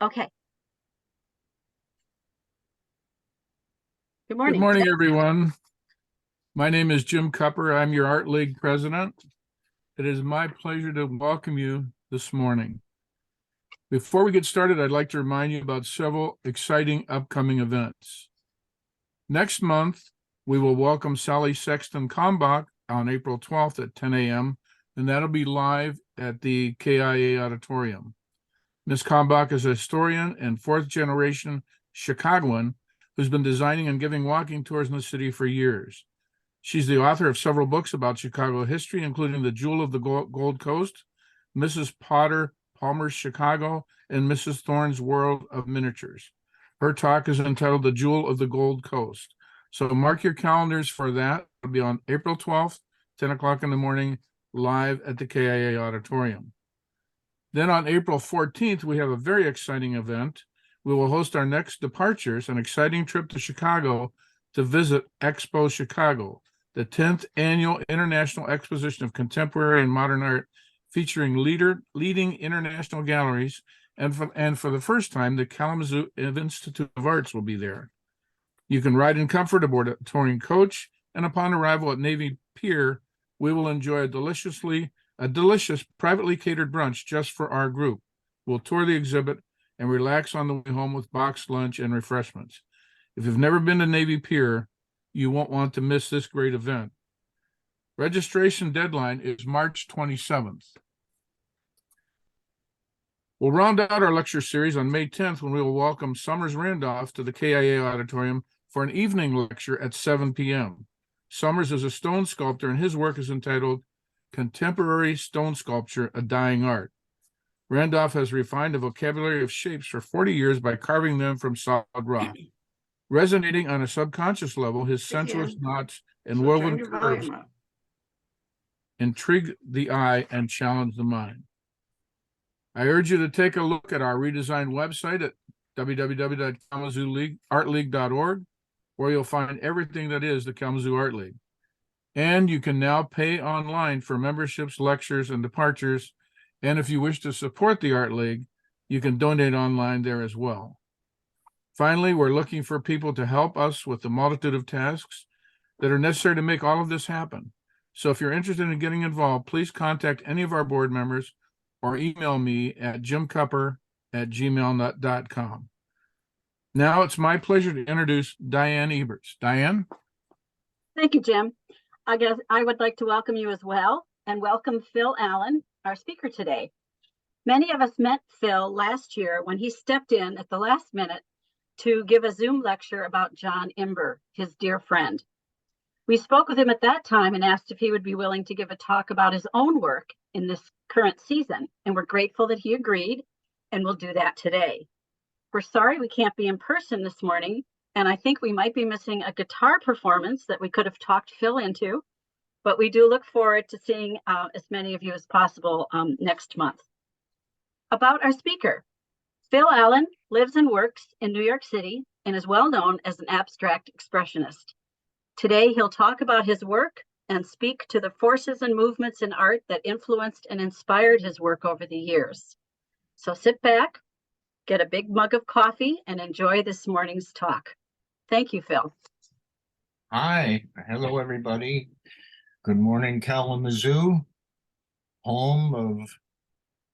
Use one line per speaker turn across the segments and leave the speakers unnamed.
Okay. Good
Good
morning.
morning, everyone. My name is Jim Cupper. I'm your Art League president. It is my pleasure to welcome you this morning. Before we get started, I'd like to remind you about several exciting upcoming events. Next month, we will welcome Sally Sexton Kalmbach on April 12th at 10 a.m., and that'll be live at the KIA Auditorium. Ms. Kalmbach is a historian and fourth-generation Chicagoan who's been designing and giving walking tours in the city for years. She's the author of several books about Chicago history, including The Jewel of the Gold Coast, Mrs. Potter Palmer's Chicago, and Mrs. Thorne's World of Miniatures. Her talk is entitled The Jewel of the Gold Coast. So mark your calendars for that. It'll be on April 12th, 10 o'clock in the morning, live at the KIA Auditorium. Then on April 14th, we have a very exciting event. We will host our next departures, an exciting trip to Chicago to visit Expo Chicago, the 10th annual International Exposition of Contemporary and Modern Art, featuring leading international galleries. And for the first time, the Kalamazoo Institute of Arts will be there. You can ride in comfort aboard a touring coach, and upon arrival at Navy Pier, we will enjoy a delicious privately catered brunch just for our group. We'll tour the exhibit and relax on the way home with boxed lunch and refreshments. If you've never been to Navy Pier, you won't want to miss this great event. Registration deadline is March 27th. We'll round out our lecture series on May 10th when we will welcome Summers Randolph to the KIA Auditorium for an evening lecture at 7 p.m. Summers is a stone sculptor, and his work is entitled Contemporary Stone Sculpture, a Dying Art. Randolph has refined a vocabulary of shapes for 40 years by carving them from solid rock. Resonating on a subconscious level, his sensuous knots and woven curves intrigue the eye and challenge the mind. I urge you to take a look at our redesigned website at www.kalamazooartleague.org, where you'll find everything that is the Kalamazoo Art League. And you can now pay online for memberships, lectures, and departures. And if you wish to support the Art League, you can donate online there as well. Finally, we're looking for people to help us with the multitude of tasks that are necessary to make all of this happen. So if you're interested in getting involved, please contact any of our board members or email me at jimcupper@gmail.com. Now it's my pleasure to introduce Diane Eberts. Diane?
Thank you, Jim. I guess I would like to welcome you as well, and welcome Phil Allen, our speaker today. Many of us met Phil last year when he stepped in at the last minute to give a Zoom lecture about John Imber, his dear friend. We spoke with him at that time and asked if he would be willing to give a talk about his own work in this current season, and we're grateful that he agreed, and we'll do that today. We're sorry we can't be in person this morning, and I think we might be missing a guitar performance that we could have talked Phil into, but we do look forward to seeing as many of you as possible next month. About our speaker, Phil Allen lives and works in New York City and is well known as an abstract expressionist. Today, he'll talk about his work and speak to the forces and movements in art that influenced and inspired his work over the years. So sit back, get a big mug of coffee, and enjoy this morning's talk. Thank you, Phil.
Hi, hello everybody. Good morning, Kalamazoo, home of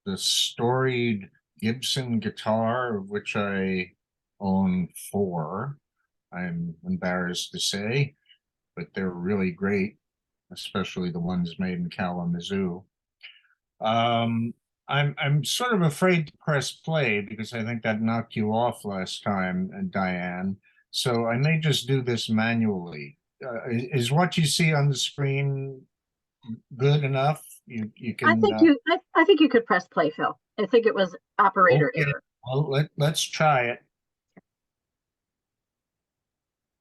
the storied Gibson guitar, of which I own 4, I'm embarrassed to say, but they're really great, especially the ones made in Kalamazoo. I'm sort of afraid to press play because I think that knocked you off last time, Diane. So I may just do this manually. Is what you see on the screen good enough? You can.
I think you could press play, Phil. I think it was operator error.
Well, let's try it.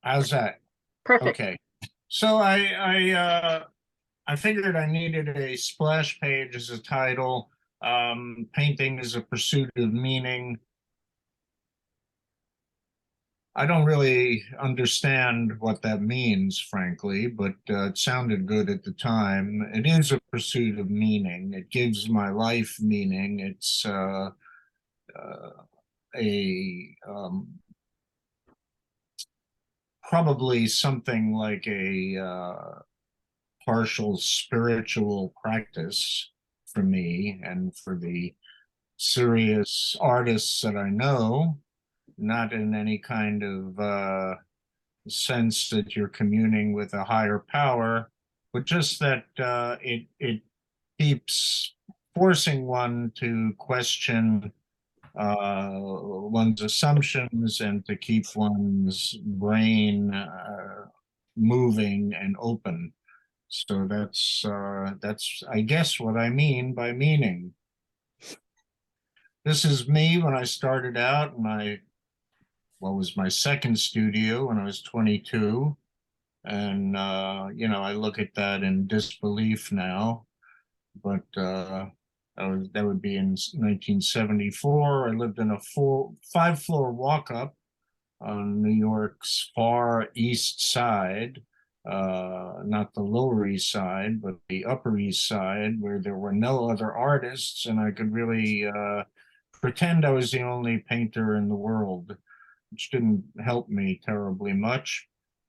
How's that?
Perfect.
Okay. So I figured I needed a splash page as a title. Painting is a pursuit of meaning. I don't really understand what that means, frankly, but it sounded good at the time. It is a pursuit of meaning. It gives my life meaning. It's probably something like a partial spiritual practice for me and for the serious artists that I know, not in any kind of sense that you're communing with a higher power, but just that it keeps forcing one to question one's assumptions and to keep one's brain moving and open. So that's I guess what I mean by meaning. This is me when I started out, and what was my second studio when I was 22. And I look at that in disbelief now. But that would be in 1974. I lived in a 5-floor walk-up on New York's far east side, not the Lower East Side, but the Upper East Side, where there were no other artists, and I could really pretend I was the only painter in the world, which didn't help me terribly much.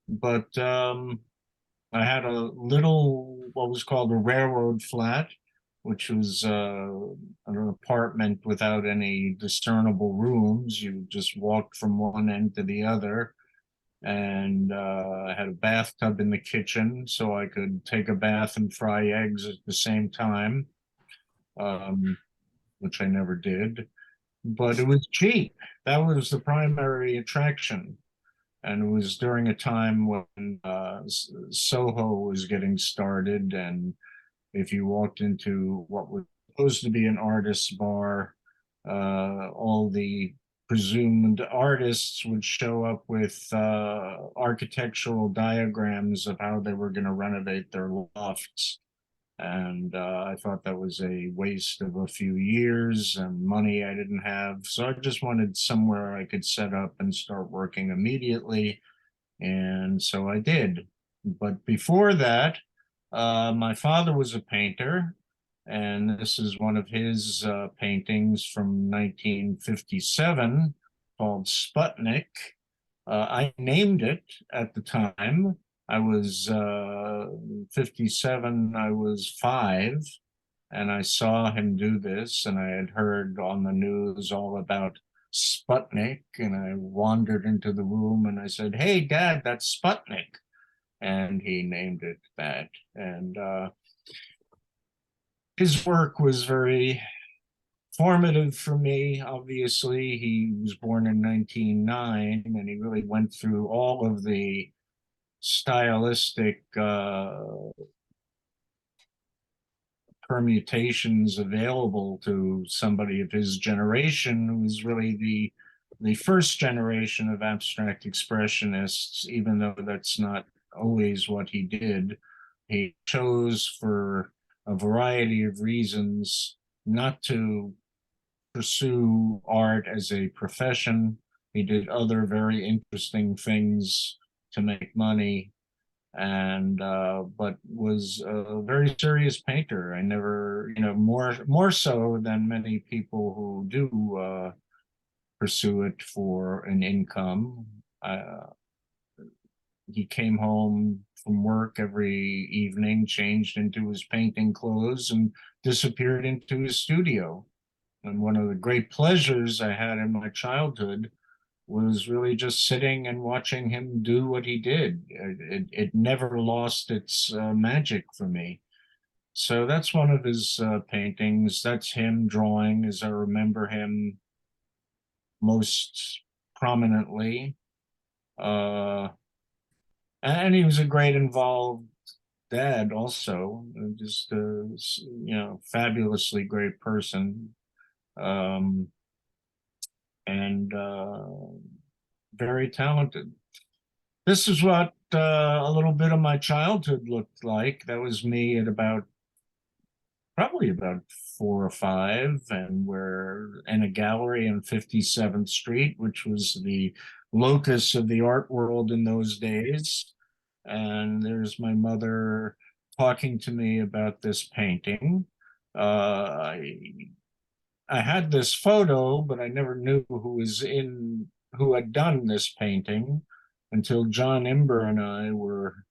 But I had a little, what was called a railroad flat, which was an apartment without any discernible rooms. You just walked from one end to the other. And I had a bathtub in the kitchen, so I could take a bath and fry eggs at the same time, which I never did. But it was cheap. That was the primary attraction. And it was during a time when Soho was getting started, and if you walked into what was supposed to be an artist's bar, all the presumed artists would show up with architectural diagrams of how they were going to renovate their lofts. And I thought that was a waste of a few years and money I didn't have. So I just wanted somewhere I could set up and start working immediately. And so I did. But before that, my father was a painter, and this is one of his paintings from 1957 called Sputnik. I named it at the time. I was 57, I was 5, and I saw him do this, and I had heard on the news all about Sputnik, and I wandered into the room and I said, "Hey, Dad, that's Sputnik." And he named it that. And his work was very formative for me. Obviously, he was born in 1909, and he really went through all of the stylistic permutations available to somebody of his generation, who was really the first generation of abstract expressionists, even though that's not always what he did. He chose, for a variety of reasons, not to pursue art as a profession. He did other very interesting things to make money, and but was a very serious painter. I never, more so than many people who do pursue it for an income. He came home from work every evening, changed into his painting clothes, and disappeared into his studio. And one of the great pleasures I had in my childhood was really just sitting and watching him do what he did. It never lost its magic for me. So that's one of his paintings. That's him drawing as I remember him most prominently. And he was a great involved dad also, just fabulously great person. And very talented. This is what a little bit of my childhood looked like. That was me at probably about 4 or 5, and we're in a gallery on 57th Street, which was the locus of the art world in those days. And there's my mother talking to me about this painting. I had this photo, but I never knew who had done this painting until John Imber and I were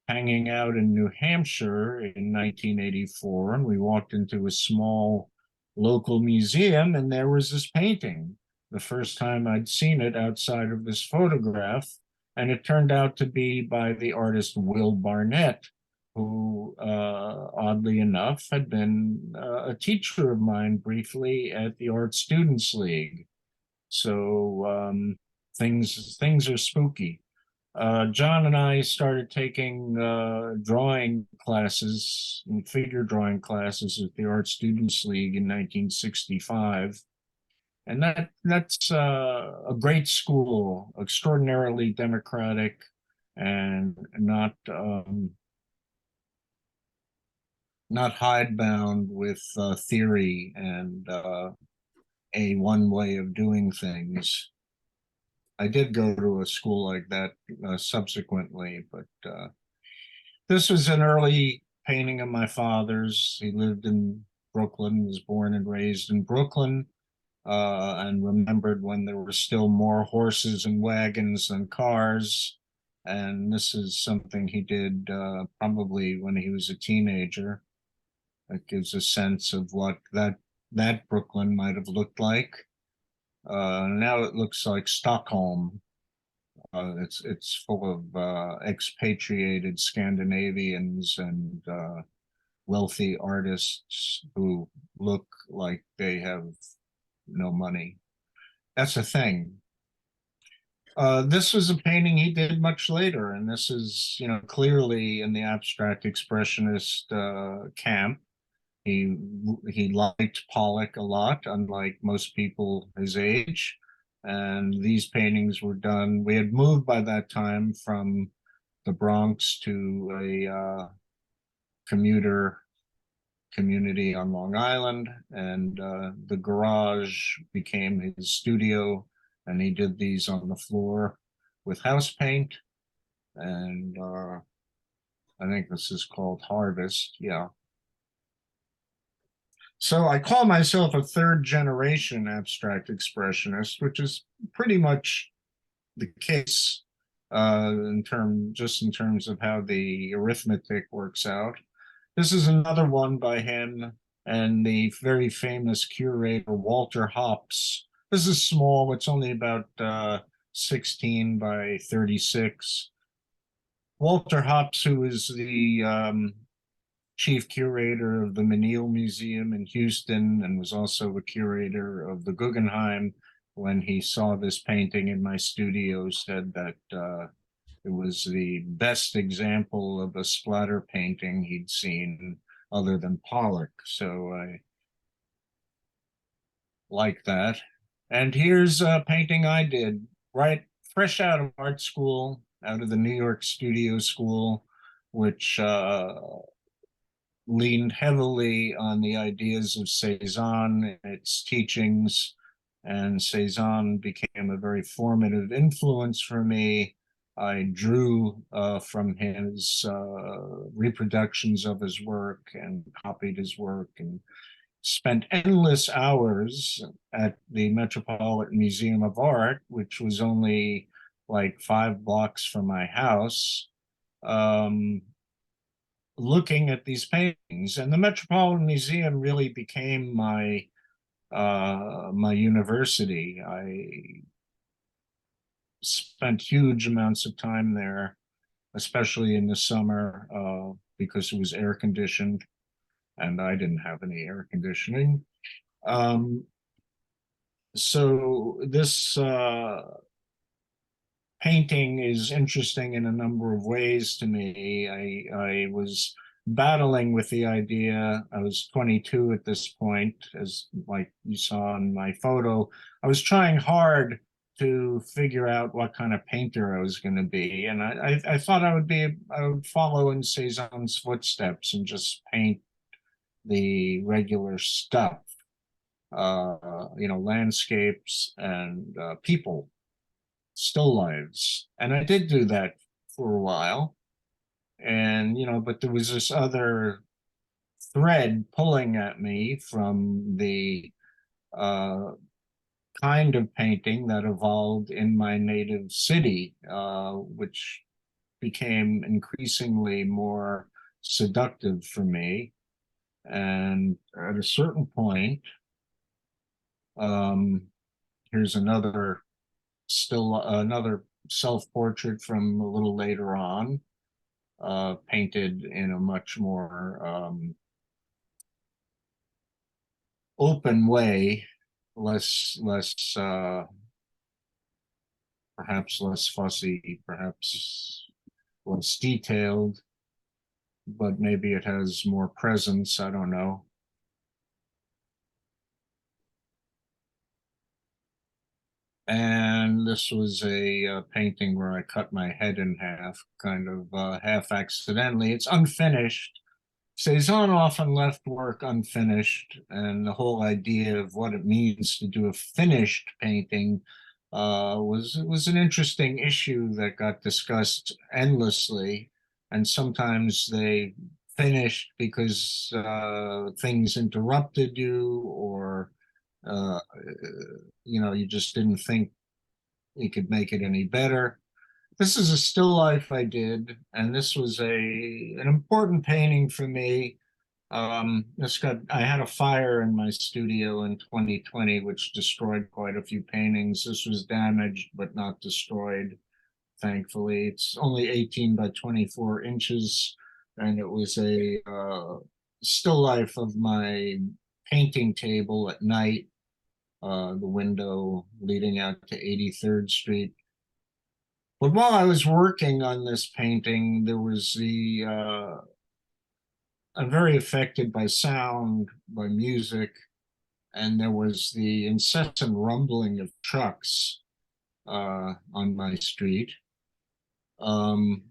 hanging out in New Hampshire in 1984, and we walked into a small local museum, and there was this painting. The first time I'd seen it outside of this photograph, and it turned out to be by the artist Will Barnett, who, oddly enough, had been a teacher of mine briefly at the Art Students League. So things are spooky. John and I started taking drawing classes and figure drawing classes at the Art Students League in 1965. And that's a great school, extraordinarily democratic and not hidebound with theory and a one way of doing things. I did go to a school like that subsequently, but this was an early painting of my father's. He lived in Brooklyn, was born and raised in Brooklyn, and remembered when there were still more horses and wagons than cars. And this is something he did probably when he was a teenager. That gives a sense of what that Brooklyn might have looked like. Now it looks like Stockholm. It's full of expatriated Scandinavians and wealthy artists who look like they have no money. That's a thing. This was a painting he did much later, and this is, clearly in the abstract expressionist camp. He liked Pollock a lot, unlike most people his age. And these paintings were done. We had moved by that time from the Bronx to a commuter community on Long Island, and the garage became his studio, and he did these on the floor with house paint. And I think this is called Harvest. Yeah. So I call myself a third generation abstract expressionist, which is pretty much the case in terms of how the arithmetic works out. This is another one by him and the very famous curator Walter Hopps. This is small, it's only about 16 by 36. Walter Hopps, who is the chief curator of the Menil Museum in Houston and was also a curator of the Guggenheim, when he saw this painting in my studio, said that it was the best example of a splatter painting he'd seen other than Pollock. So I like that. And here's a painting I did right fresh out of art school, out of the New York Studio School, which leaned heavily on the ideas of Cezanne and its teachings, and Cezanne became a very formative influence for me. I drew from his reproductions of his work and copied his work and spent endless hours at the Metropolitan Museum of Art, which was only like 5 blocks from my house, looking at these paintings. And the Metropolitan Museum really became my university. I spent huge amounts of time there, especially in the summer, because it was air conditioned and I didn't have any air conditioning. So this painting is interesting in a number of ways to me. I was battling with the idea. I was 22 at this point, as like you saw in my photo. I was trying hard to figure out what kind of painter I was going to be, and I thought I would follow in Cezanne's footsteps and just paint the regular stuff, landscapes and people, still lives. And I did do that for a while. And, but there was this other thread pulling at me from the kind of painting that evolved in my native city, which became increasingly more seductive for me. And at a certain point, here's another self-portrait from a little later on, painted in a much more open way, perhaps less fussy, perhaps less detailed, but maybe it has more presence. I don't know. And this was a painting where I cut my head in half, kind of half accidentally. It's unfinished. Cezanne often left work unfinished, and the whole idea of what it means to do a finished painting was an interesting issue that got discussed endlessly. And sometimes they finished because things interrupted you, or uh, you just didn't think you could make it any better. This is a still life I did, and this was an important painting for me. I had a fire in my studio in 2020, which destroyed quite a few paintings. This was damaged, but not destroyed, thankfully. It's only 18 by 24 inches, and it was a still life of my painting table at night, the window leading out to 83rd Street. But while I was working on this painting, there was I'm very affected by sound, by music, and there was the incessant rumbling of trucks on my street. Um,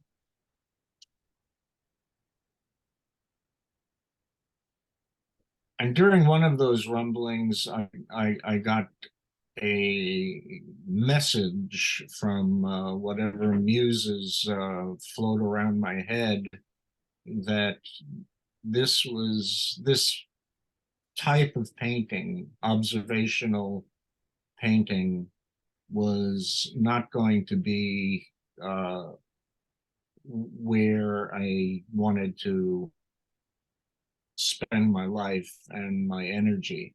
and during one of those rumblings, I got a message from whatever muses float around my head, that this type of painting, observational painting, was not going to be where I wanted to spend my life and my energy.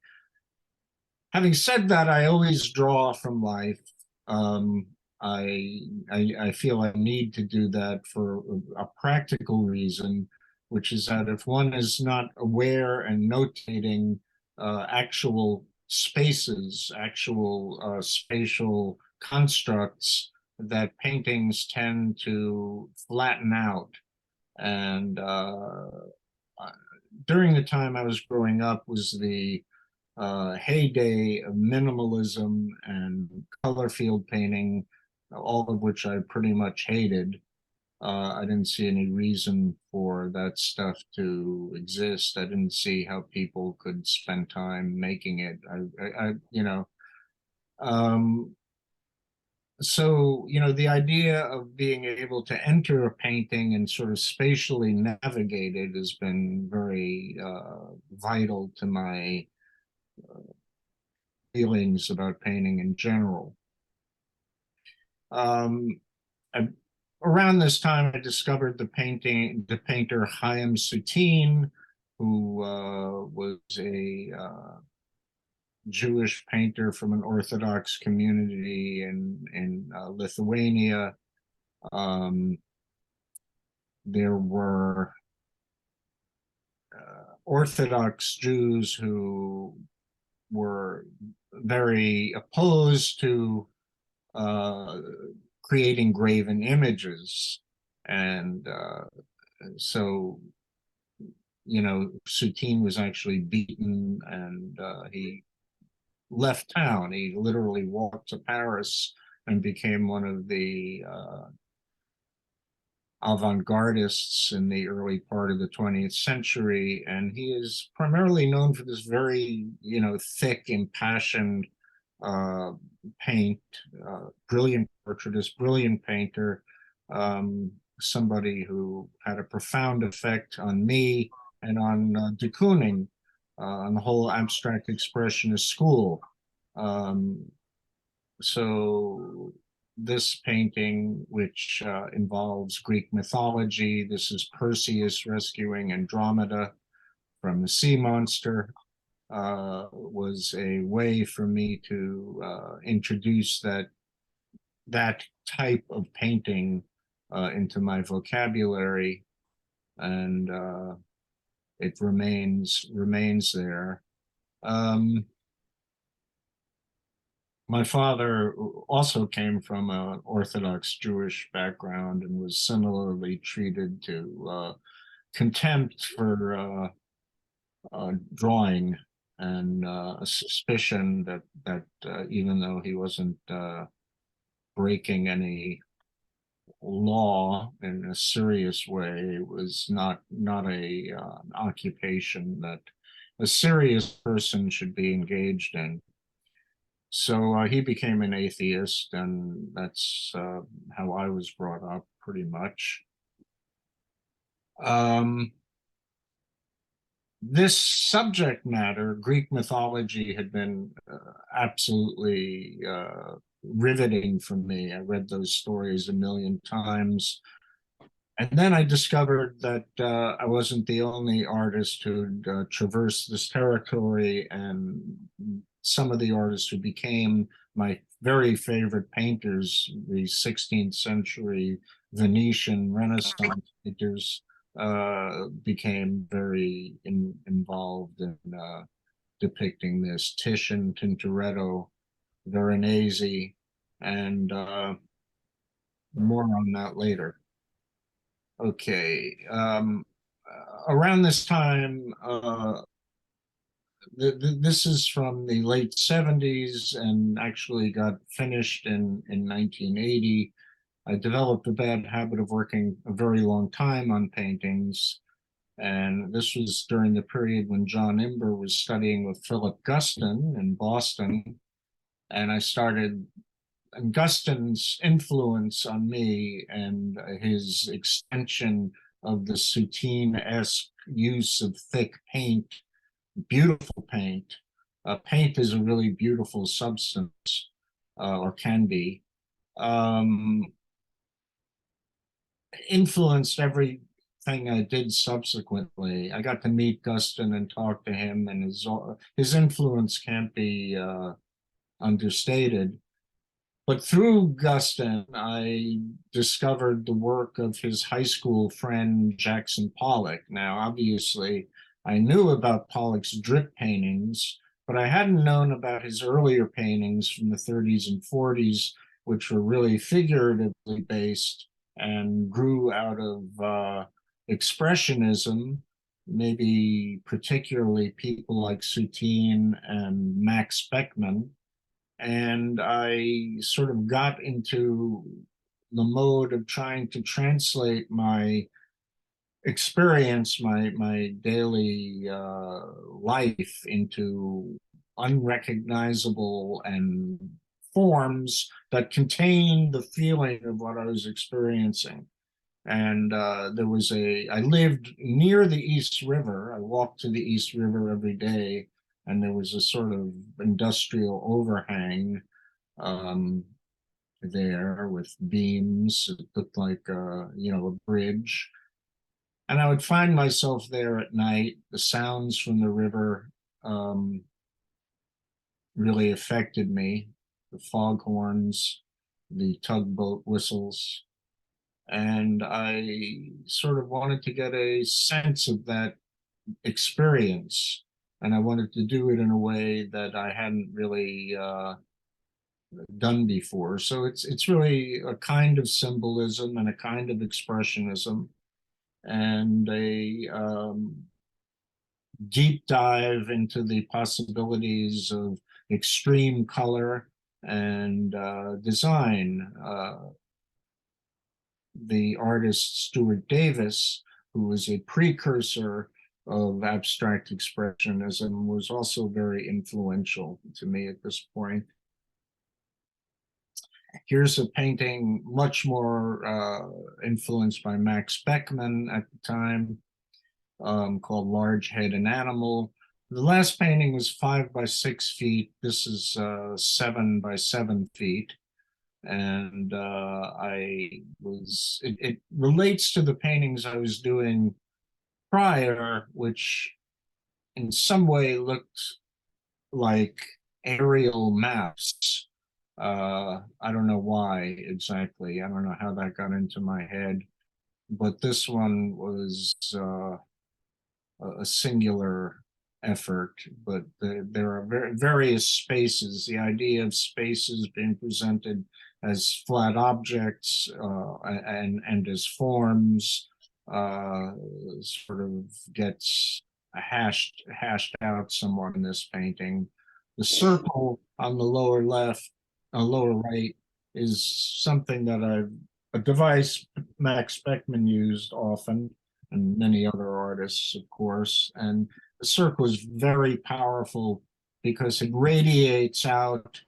Having said that, I always draw from life. Um, I feel I need to do that for a practical reason, which is that if one is not aware and notating actual spaces, actual spatial constructs, that paintings tend to flatten out. And during the time I was growing up was the heyday of minimalism and color field painting, all of which I pretty much hated. I didn't see any reason for that stuff to exist. I didn't see how people could spend time making it. Um, so, the idea of being able to enter a painting and sort of spatially navigate it has been very vital to my feelings about painting in general. Um, Around this time, I discovered the painter Chaim Soutine, who was a Jewish painter from an Orthodox community in Lithuania. There were Orthodox Jews who were very opposed to creating graven images. And so, Soutine was actually beaten, and he left town. He literally walked to Paris and became one of the avant-gardists in the early part of the 20th century. And he is primarily known for this very, thick, impassioned paint, brilliant portraitist, brilliant painter, somebody who had a profound effect on me and on de Kooning. on the whole abstract expressionist school. So this painting, which involves Greek mythology, this is Perseus rescuing Andromeda from the sea monster, was a way for me to introduce that type of painting into my vocabulary, and it remains there. My father also came from an Orthodox Jewish background and was similarly treated to contempt for drawing, and a suspicion that even though he wasn't breaking any law in a serious way, it was not an occupation that a serious person should be engaged in. So he became an atheist, and that's how I was brought up, pretty much. This subject matter, Greek mythology, had been absolutely riveting for me. I read those stories a million times. And then I discovered that I wasn't the only artist who'd traversed this territory, and some of the artists who became my very favorite painters, the 16th century Venetian Renaissance painters, became very involved in depicting this. Titian, Tintoretto, Veronese, and more on that later. Okay, around this time, this is from the late 70s and actually got finished in 1980. I developed a bad habit of working a very long time on paintings, and this was during the period when John Imber was studying with Philip Guston in Boston, and Guston's influence on me and his extension of the Soutine-esque use of thick paint, beautiful paint. Paint is a really beautiful substance, or can be. Influenced everything I did subsequently. I got to meet Guston and talk to him, and his influence can't be understated. But through Guston, I discovered the work of his high school friend, Jackson Pollock. Now, obviously, I knew about Pollock's drip paintings, but I hadn't known about his earlier paintings from the 30s and 40s, which were really figuratively based and grew out of expressionism, maybe particularly people like Soutine and Max Beckmann. And I sort of got into the mode of trying to translate my experience, my daily life, into unrecognizable and forms that contain the feeling of what I was experiencing. And I lived near the East River. I walked to the East River every day, and there was a sort of industrial overhang there with beams. It looked like a bridge. And I would find myself there at night. The sounds from the river really affected me. The foghorns, the tugboat whistles. And I sort of wanted to get a sense of that experience. And I wanted to do it in a way that I hadn't really done before. So it's really a kind of symbolism and a kind of expressionism, and a deep dive into the possibilities of extreme color and design. The artist Stuart Davis, who was a precursor of abstract expressionism, was also very influential to me at this point. Here's a painting much more influenced by Max Beckmann at the time, called Large Head and Animal, The last painting was 5 by 6 feet. This is 7 by 7 feet. And it relates to the paintings I was doing prior, which in some way looked like aerial maps. I don't know why exactly. I don't know how that got into my head, but this one was a singular effort. But there are various spaces. The idea of spaces being presented as flat objects and as forms sort of gets hashed out somewhat in this painting. The circle on the lower left, lower right, is something that a device Max Beckman used often, and many other artists, of course. And the circle is very powerful because it radiates out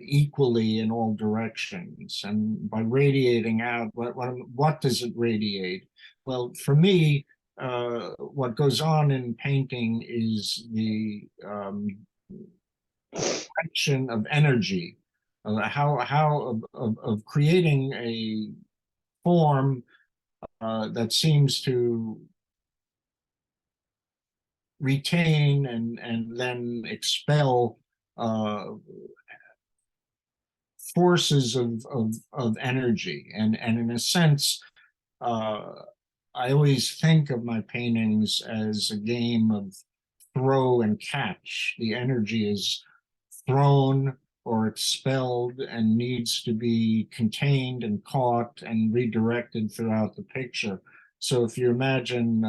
equally in all directions. And by radiating out, what does it radiate? Well, for me, what goes on in painting is the direction of energy, how of creating a form that seems to retain and then expel forces of energy. And in a sense, I always think of my paintings as a game of throw and catch. The energy is thrown or expelled and needs to be contained and caught and redirected throughout the picture. So if you imagine,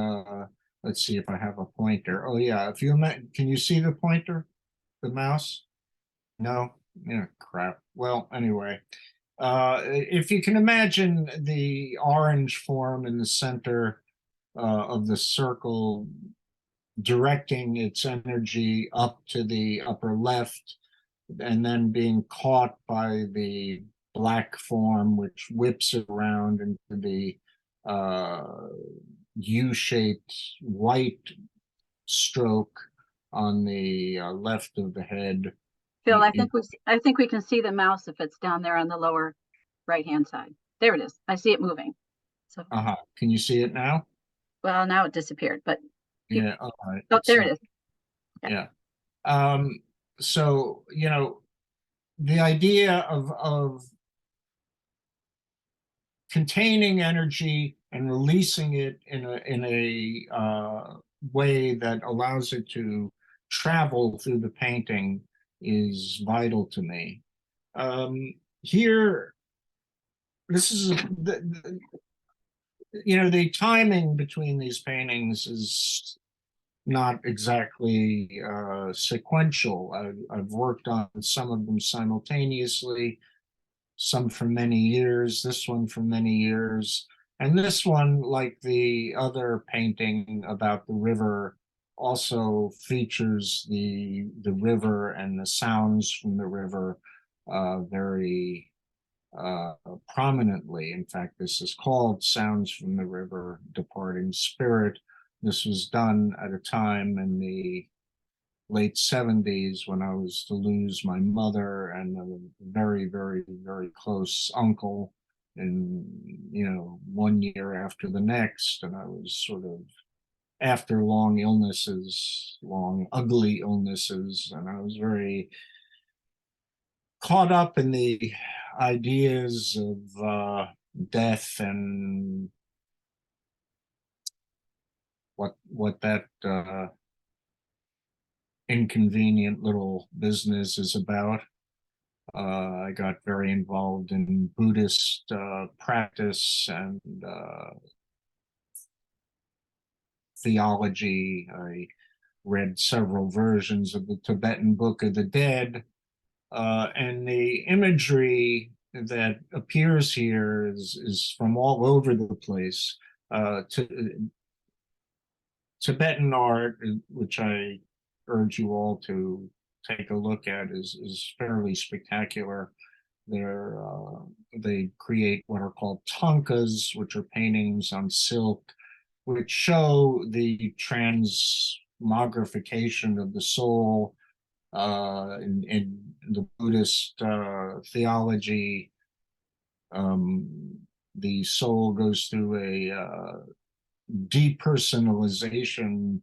let's see if I have a pointer. Oh yeah, if you imagine, can you see the pointer, the mouse? No? Yeah, crap. Well, anyway, if you can imagine the orange form in the center of the circle directing its energy up to the upper left and then being caught by the black form, which whips it around into the U-shaped white stroke on the left of the head.
Phil, I think we can see the mouse if it's down there on the lower right-hand side. There it is. I see it moving. So,
Can you see it now?
well, now it disappeared, but
Yeah. All right.
oh, there it is.
Yeah. So, the idea of containing energy and releasing it in a way that allows it to travel through the painting is vital to me. Here, this is the timing between these paintings is not exactly sequential. I've worked on some of them simultaneously, some for many years, this one for many years. And this one, like the other painting about the river, also features the river and the sounds from the river very prominently. In fact, this is called Sounds from the River, Departing Spirit. This was done at a time in the late 70s when I was to lose my mother and a very, very, very close uncle in, 1 year after the next. And I was sort of after long illnesses, long, ugly illnesses. And I was very caught up in the ideas of death and what that inconvenient little business is about. I got very involved in Buddhist practice and theology. I read several versions of the Tibetan Book of the Dead. And the imagery that appears here is from all over the place. Tibetan art, which I urge you all to take a look at, is fairly spectacular. They create what are called thangkas, which are paintings on silk, which show the cosmogrification of the soul in the Buddhist theology. The soul goes through a depersonalization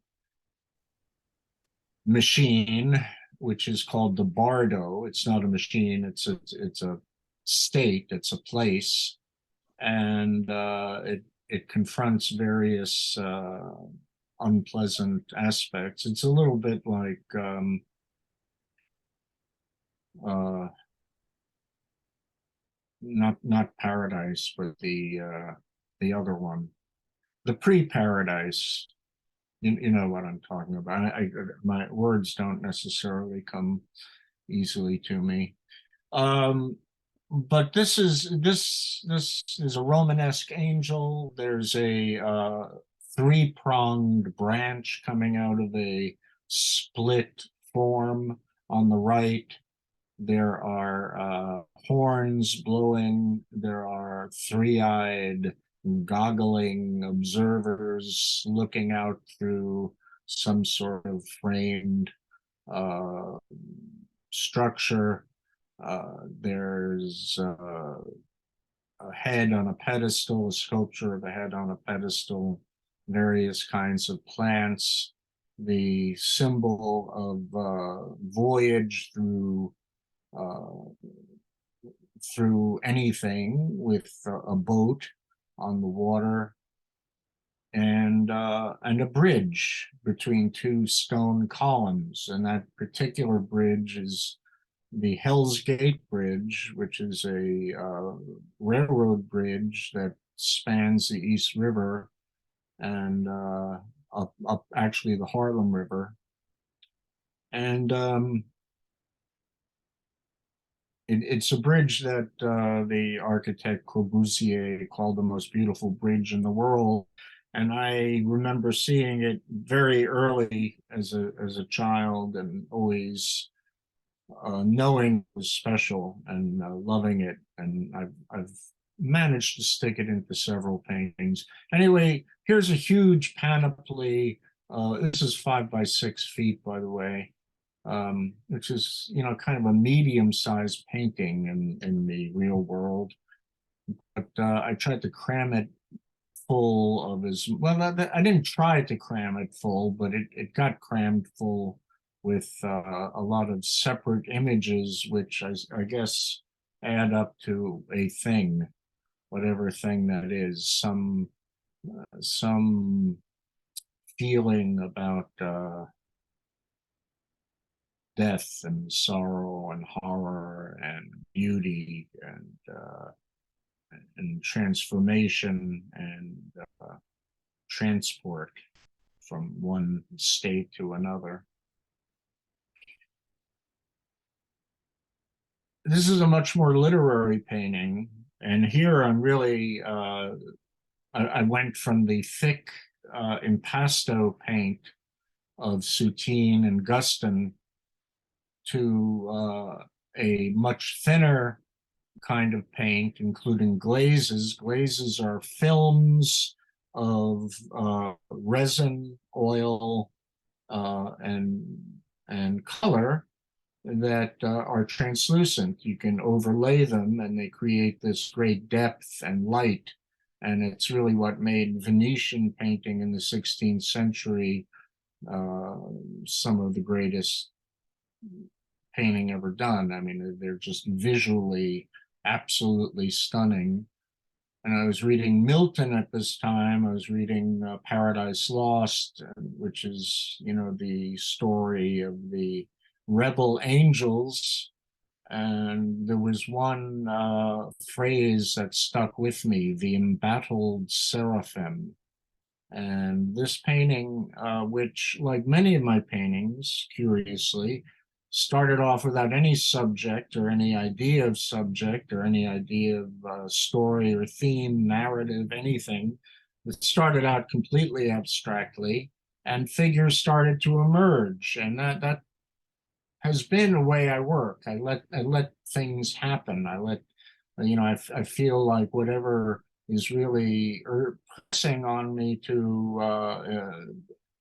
machine, which is called the bardo. It's not a machine, it's a state, it's a place, and it confronts various unpleasant aspects. It's a little bit like not paradise, but the other one, the pre-paradise. You know what I'm talking about. My words don't necessarily come easily to me. But this is a Romanesque angel. There's a three-pronged branch coming out of a split form on the right. There are horns blowing. There are three-eyed, goggling observers looking out through some sort of framed structure. There's a head on a pedestal, a sculpture of a head on a pedestal, various kinds of plants, the symbol of voyage through anything with a boat on the water, and a bridge between two stone columns. And that particular bridge is the Hell's Gate Bridge, which is a railroad bridge that spans the East River and up actually the Harlem River. And it's a bridge that the architect Corbusier called the most beautiful bridge in the world. And I remember seeing it very early as a child, and always knowing it was special and loving it. And I've managed to stick it into several paintings. Anyway, here's a huge panoply. This is 5 by 6 feet, by the way. Which is, you know, kind of a medium-sized painting in the real world. But I tried to cram it full of his, well, I didn't try to cram it full, but it got crammed full with a lot of separate images, which I guess add up to a thing, whatever thing that is, some feeling about death and sorrow and horror and beauty and transformation and transport from one state to another. This is a much more literary painting, and here I'm really I went from the thick impasto paint of Soutine and Guston to a much thinner kind of paint, including glazes. Glazes are films of resin, oil, and color that are translucent. You can overlay them and they create this great depth and light. And it's really what made Venetian painting in the 16th century some of the greatest painting ever done. I mean, they're just visually absolutely stunning. And I was reading Milton at this time. I was reading Paradise Lost, which is, you know, the story of the rebel angels. And there was one phrase that stuck with me, the embattled seraphim. And this painting, which, like many of my paintings, curiously, started off without any subject or any idea of subject or any idea of story or theme, narrative, anything. It started out completely abstractly, and figures started to emerge. And that has been the way I work. I let things happen. I let, you know, I feel like whatever is really pressing on me to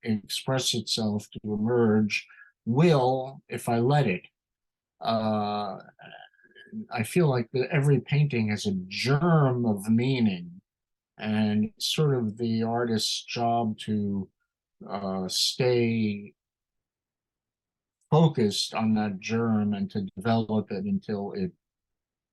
express itself, to emerge, will if I let it. I feel like that every painting has a germ of meaning, and it's sort of the artist's job to stay focused on that germ and to develop it until it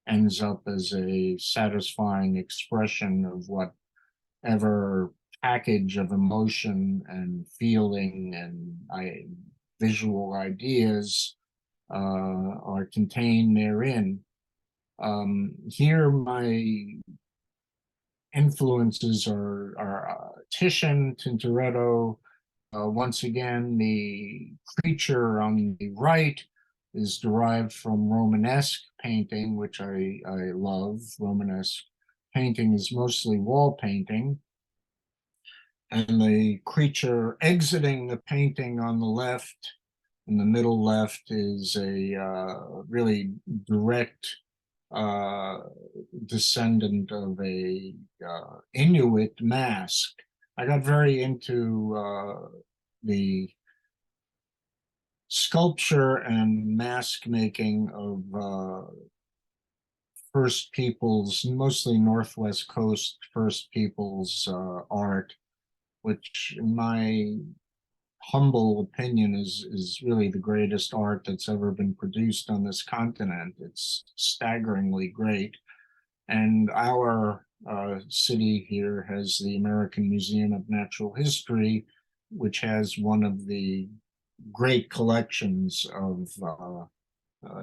ends up as a satisfying expression of whatever package of emotion and feeling and visual ideas are contained therein. Here, my influences are Titian, Tintoretto. Once again, the creature on the right is derived from Romanesque painting, which I love. Romanesque painting is mostly wall painting. And the creature exiting the painting on the left, in the middle left, is a really direct descendant of a Inuit mask. I got very into the sculpture and mask making of First Peoples, mostly Northwest Coast First Peoples art, which in my humble opinion is really the greatest art that's ever been produced on this continent. It's staggeringly great. And our city here has the American Museum of Natural History, which has one of the great collections of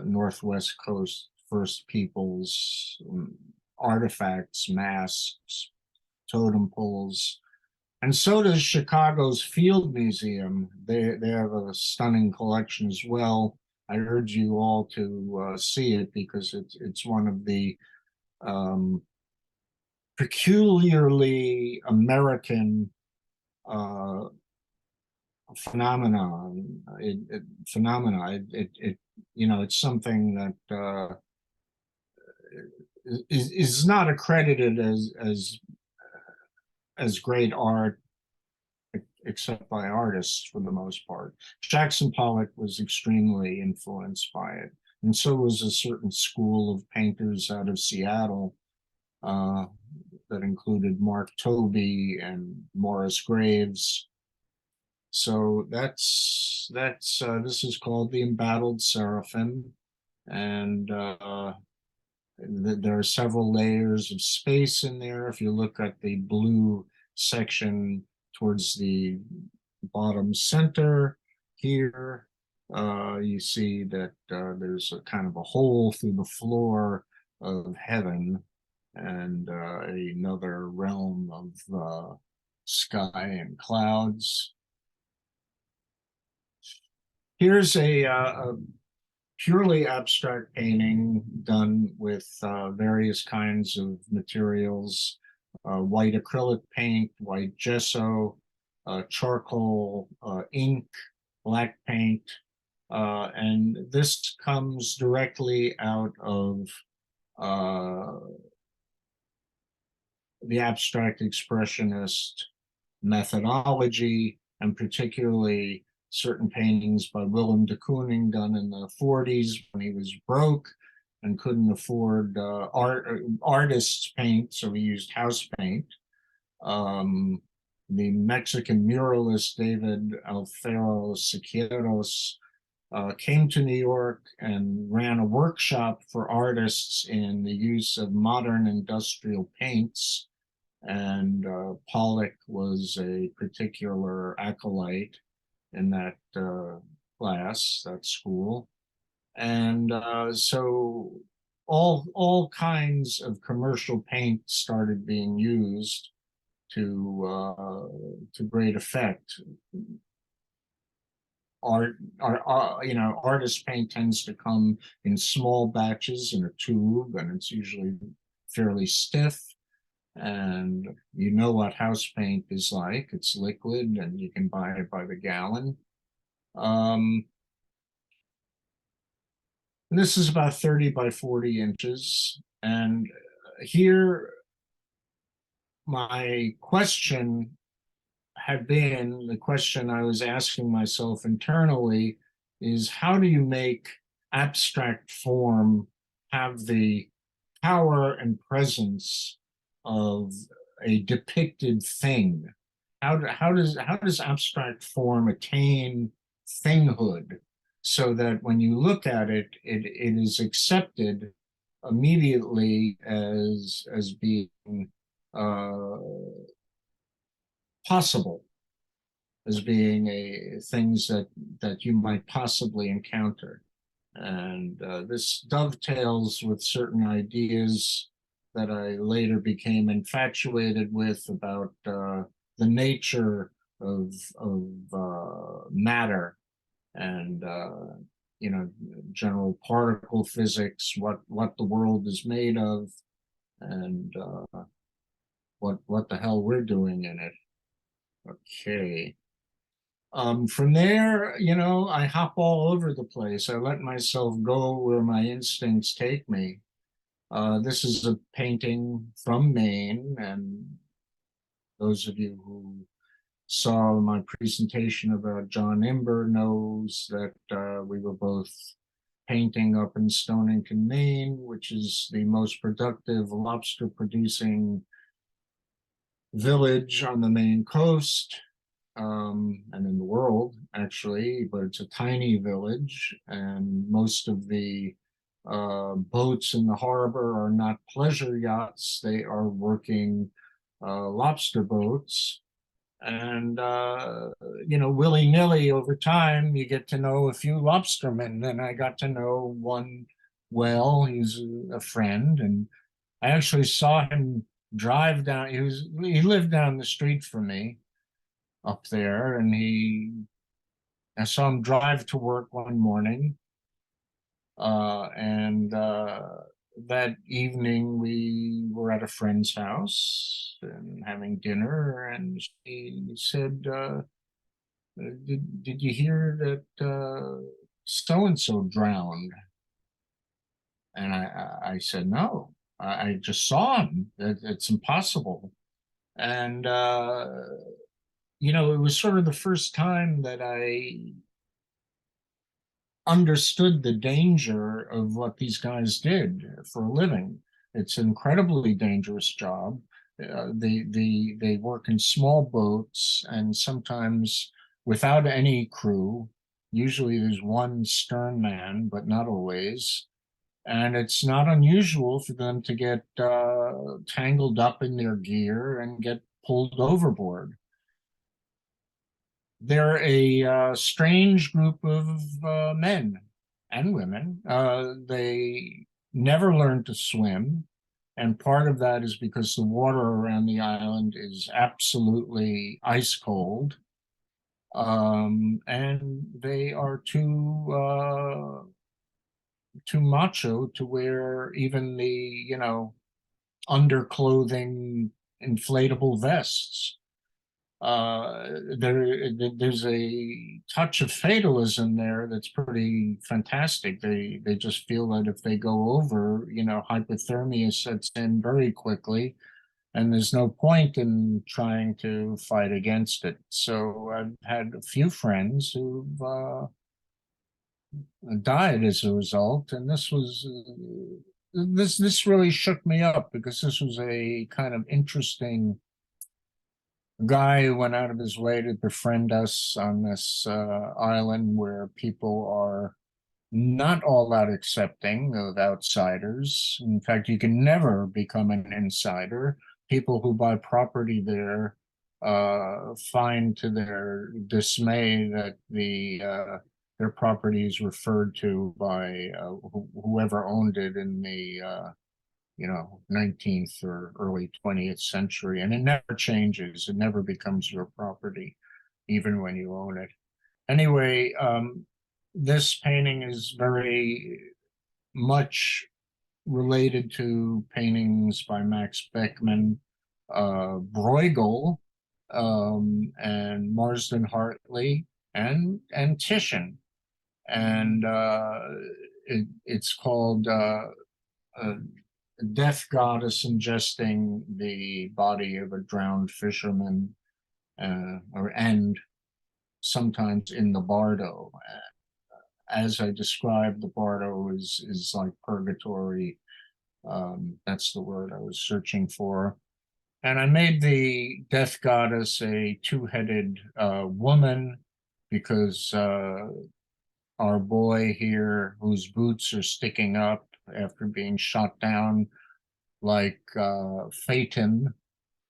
Northwest Coast First Peoples artifacts, masks, totem poles. And so does Chicago's Field Museum. They have a stunning collection as well. I urge you all to see it because it's one of the peculiarly American phenomenon. It's something that is not accredited as great art, except by artists for the most part. Jackson Pollock was extremely influenced by it, and so was a certain school of painters out of Seattle that included Mark Tobey and Morris Graves. So this is called The Embattled Seraphim, and there are several layers of space in there. If you look at the blue section towards the bottom center here, you see that there's a kind of a hole through the floor of heaven and another realm of sky and clouds. Here's a purely abstract painting done with various kinds of materials, white acrylic paint, white gesso, charcoal, ink, black paint. And this comes directly out of the abstract expressionist methodology, and particularly certain paintings by Willem de Kooning done in the 40s when he was broke and couldn't afford artist's paint, so he used house paint. The Mexican muralist David Alfaro Siqueiros came to New York and ran a workshop for artists in the use of modern industrial paints, and Pollock was a particular acolyte in that class, that school. And so all kinds of commercial paint started being used to great effect. Artist paint tends to come in small batches in a tube, and it's usually fairly stiff. And you know what house paint is like. It's liquid and you can buy it by the gallon. And this is about 30 by 40 inches. And here, my question had been, the question I was asking myself internally is, how do you make abstract form have the power and presence of a depicted thing? How does abstract form attain thinghood so that when you look at it, it is accepted immediately as being uh, possible, as being things that you might possibly encounter. And this dovetails with certain ideas that I later became infatuated with about the nature of matter and general particle physics, what the world is made of, and what the hell we're doing in it. Okay. From there, I hop all over the place. I let myself go where my instincts take me. This is a painting from Maine, and those of you who saw my presentation about John Imber knows that we were both painting up in Stonington, Maine, which is the most productive lobster producing village on the Maine coast, and in the world, actually, but it's a tiny village, and most of the boats in the harbor are not pleasure yachts. They are working lobster boats. And, willy-nilly over time, you get to know a few lobstermen. And I got to know one well. He's a friend. And I actually saw him drive down. He lived down the street from me up there. And I saw him drive to work one morning. And that evening we were at a friend's house and having dinner, and she said, did you hear that so-and-so drowned? And I said, no, I just saw him. It's impossible. And it was sort of the first time that I understood the danger of what these guys did for a living. It's an incredibly dangerous job. They work in small boats, and sometimes without any crew. Usually there's one stern man, but not always. And it's not unusual for them to get tangled up in their gear and get pulled overboard. They're a strange group of men and women. They never learn to swim. And part of that is because the water around the island is absolutely ice cold. And they are too macho to wear even the, underclothing inflatable vests. There's a touch of fatalism there that's pretty fantastic. They just feel that if they go over, hypothermia sets in very quickly, and there's no point in trying to fight against it. So I've had a few friends who've died as a result, and this really shook me up, because this was a kind of interesting guy who went out of his way to befriend us on this island where people are not all that accepting of outsiders. In fact, you can never become an insider. People who buy property there find to their dismay that their property is referred to by whoever owned it in the 19th or early 20th century, and it never changes. It never becomes your property, even when you own it. Anyway, this painting is very much related to paintings by Max Beckmann, Bruegel, and Marsden Hartley, and Titian. And it's called death goddess ingesting the body of a drowned fisherman. and sometimes in the bardo. As I described, the bardo is like purgatory. That's the word I was searching for. And I made the death goddess a two-headed woman because our boy here, whose boots are sticking up after being shot down, like Phaeton,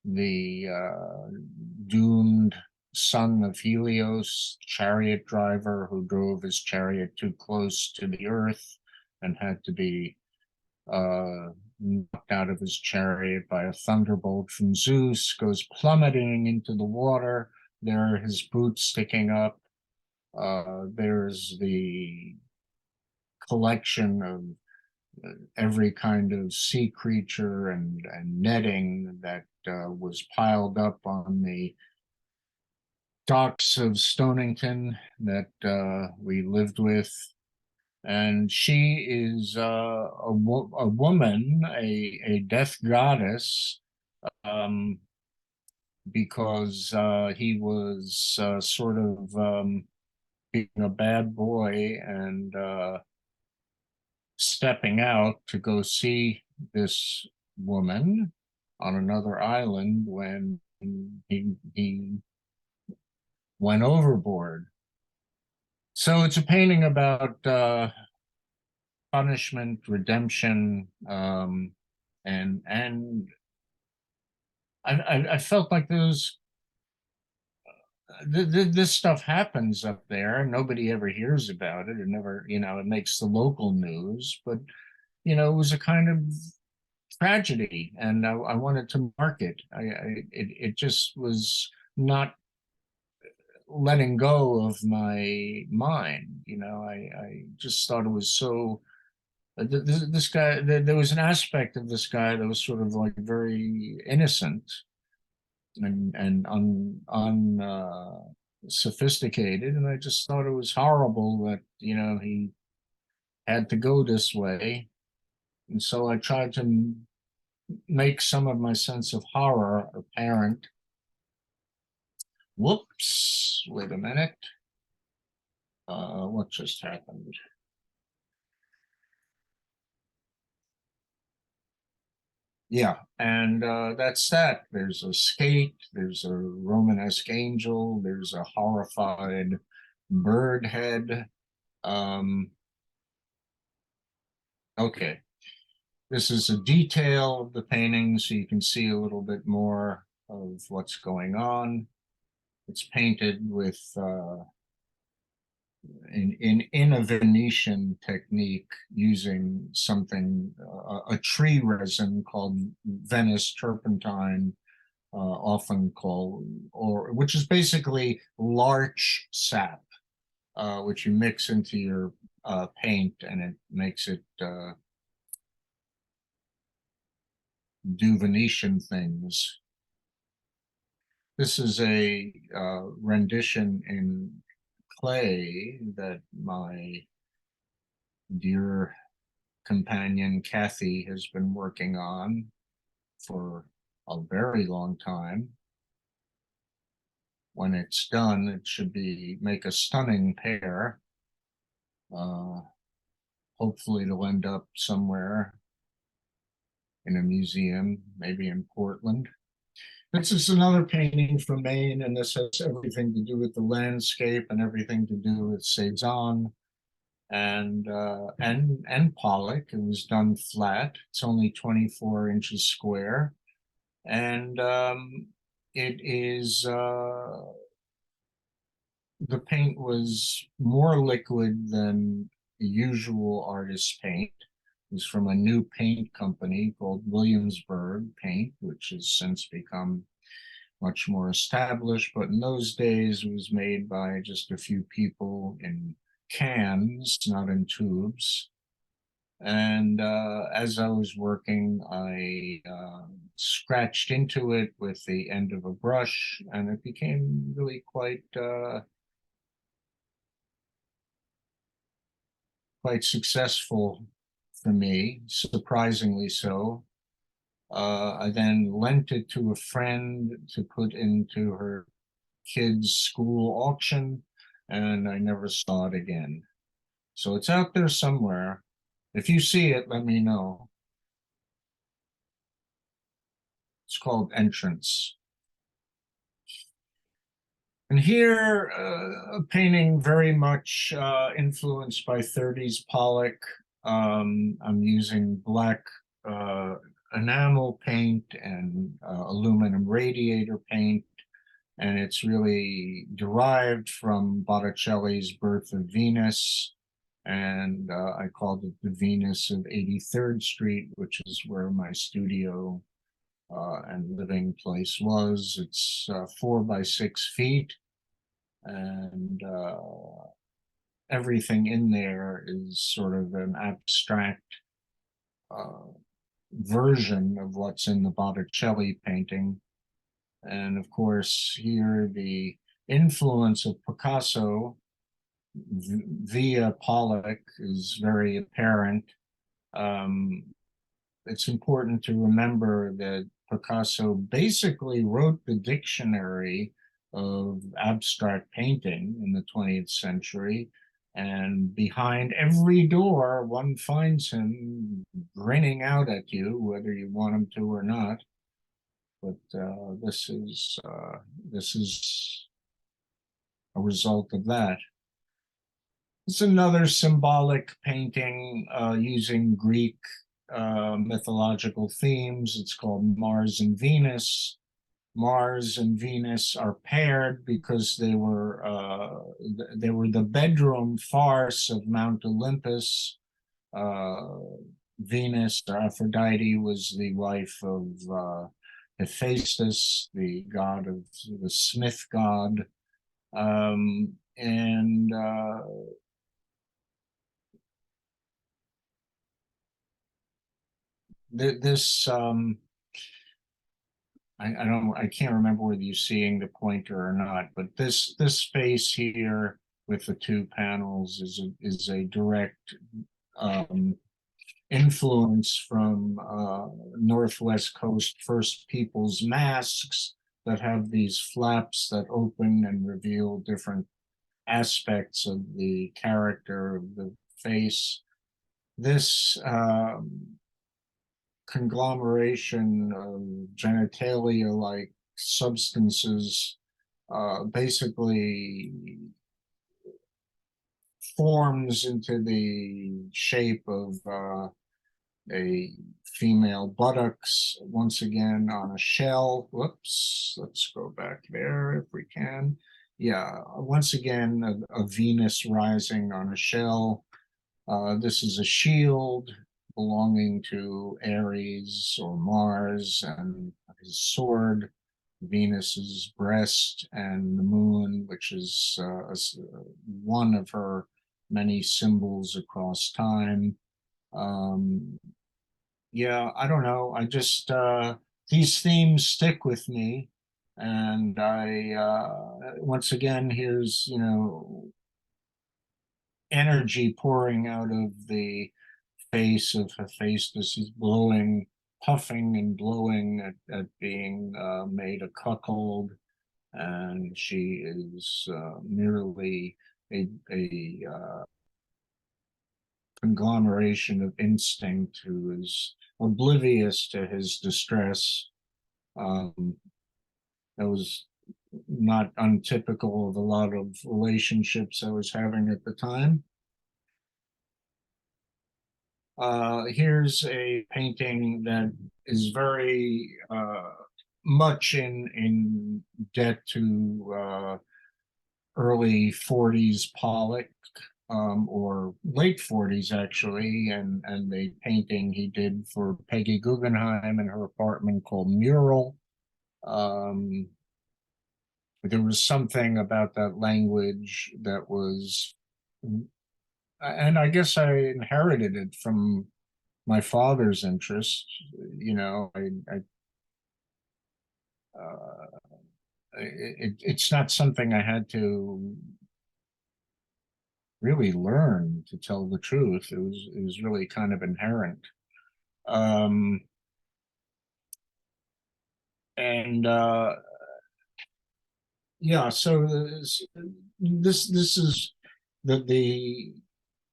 the doomed son of Helios, chariot driver who drove his chariot too close to the earth and had to be knocked out of his chariot by a thunderbolt from Zeus, goes plummeting into the water. There are his boots sticking up. There's the collection of every kind of sea creature and netting that was piled up on the docks of Stonington that we lived with. And she is a woman, a death goddess, because he was sort of being a bad boy and stepping out to go see this woman on another island when he went overboard. So it's a painting about punishment, redemption, and I felt like those this stuff happens up there. Nobody ever hears about it. It never, it makes the local news, but it was a kind of tragedy, and I wanted to mark it. It just was not letting go of my mind. I just thought it was so. This guy, there was an aspect of this guy that was sort of like very innocent and sophisticated, and I just thought it was horrible that he had to go this way, and so I tried to make some of my sense of horror apparent. Whoops! Wait a minute. What just happened? Yeah, and that's that. There's a skate, there's a Romanesque angel, there's a horrified bird head. Okay, this is a detail of the painting so you can see a little bit more of what's going on. It's painted with in a Venetian technique using something, a tree resin called Venice turpentine, often called, or which is basically larch sap, which you mix into your paint, and it makes it do Venetian things. This is a rendition in clay that my dear companion Kathy has been working on for a very long time. When it's done, it should make a stunning pair. Hopefully it'll end up somewhere in a museum, maybe in Portland. This is another painting from Maine, and this has everything to do with the landscape and everything to do with Cezanne and Pollock. It was done flat. It's only 24 inches square, and it is the paint was more liquid than the usual artist's paint. It was from a new paint company called Williamsburg Paint, which has since become much more established, but in those days it was made by just a few people in cans, not in tubes. And as I was working, I scratched into it with the end of a brush, and it became really quite successful for me, surprisingly so. I then lent it to a friend to put into her kids' school auction, and I never saw it again. So it's out there somewhere. If you see it, let me know. It's called Entrance. And here, a painting very much influenced by 30s Pollock. I'm using black enamel paint and aluminum radiator paint, and it's really derived from Botticelli's Birth of Venus, and I called it the Venus of 83rd Street, which is where my studio and living place was. It's 4 by 6 feet, and everything in there is sort of an abstract version of what's in the Botticelli painting. And of course, here the influence of Picasso via Pollock is very apparent. It's important to remember that Picasso basically wrote the dictionary of abstract painting in the 20th century. And behind every door, one finds him grinning out at you, whether you want him to or not. But this is a result of that. It's another symbolic painting using Greek mythological themes. It's called Mars and Venus. Mars and Venus are paired because they were the bedroom farce of Mount Olympus. Venus, or Aphrodite, was the wife of Hephaestus, the god of the smith god, and this I can't remember whether you're seeing the pointer or not, but this space here with the 2 panels is a direct influence from Northwest Coast First Peoples masks that have these flaps that open and reveal different aspects of the character of the face. This conglomeration of genitalia-like substances basically forms into the shape of a female buttocks, once again on a shell. Whoops, let's go back there if we can. Yeah, once again, a Venus rising on a shell. This is a shield belonging to Ares or Mars, and his sword, Venus's breast, and the moon, which is one of her many symbols across time. Yeah, I don't know. I just these themes stick with me, and I once again, here's energy pouring out of the face of Hephaestus. He's blowing, puffing and blowing at being made a cuckold, and she is merely a conglomeration of instinct who is oblivious to his distress. That was not untypical of a lot of relationships I was having at the time. Here's a painting that is very much in debt to early 40s Pollock, or late 40s actually, and the painting he did for Peggy Guggenheim in her apartment called Mural. There was something about that language that was, and I guess I inherited it from my father's interest. It's not something I had to really learn, to tell the truth. It was really kind of inherent. And Yeah, so this is the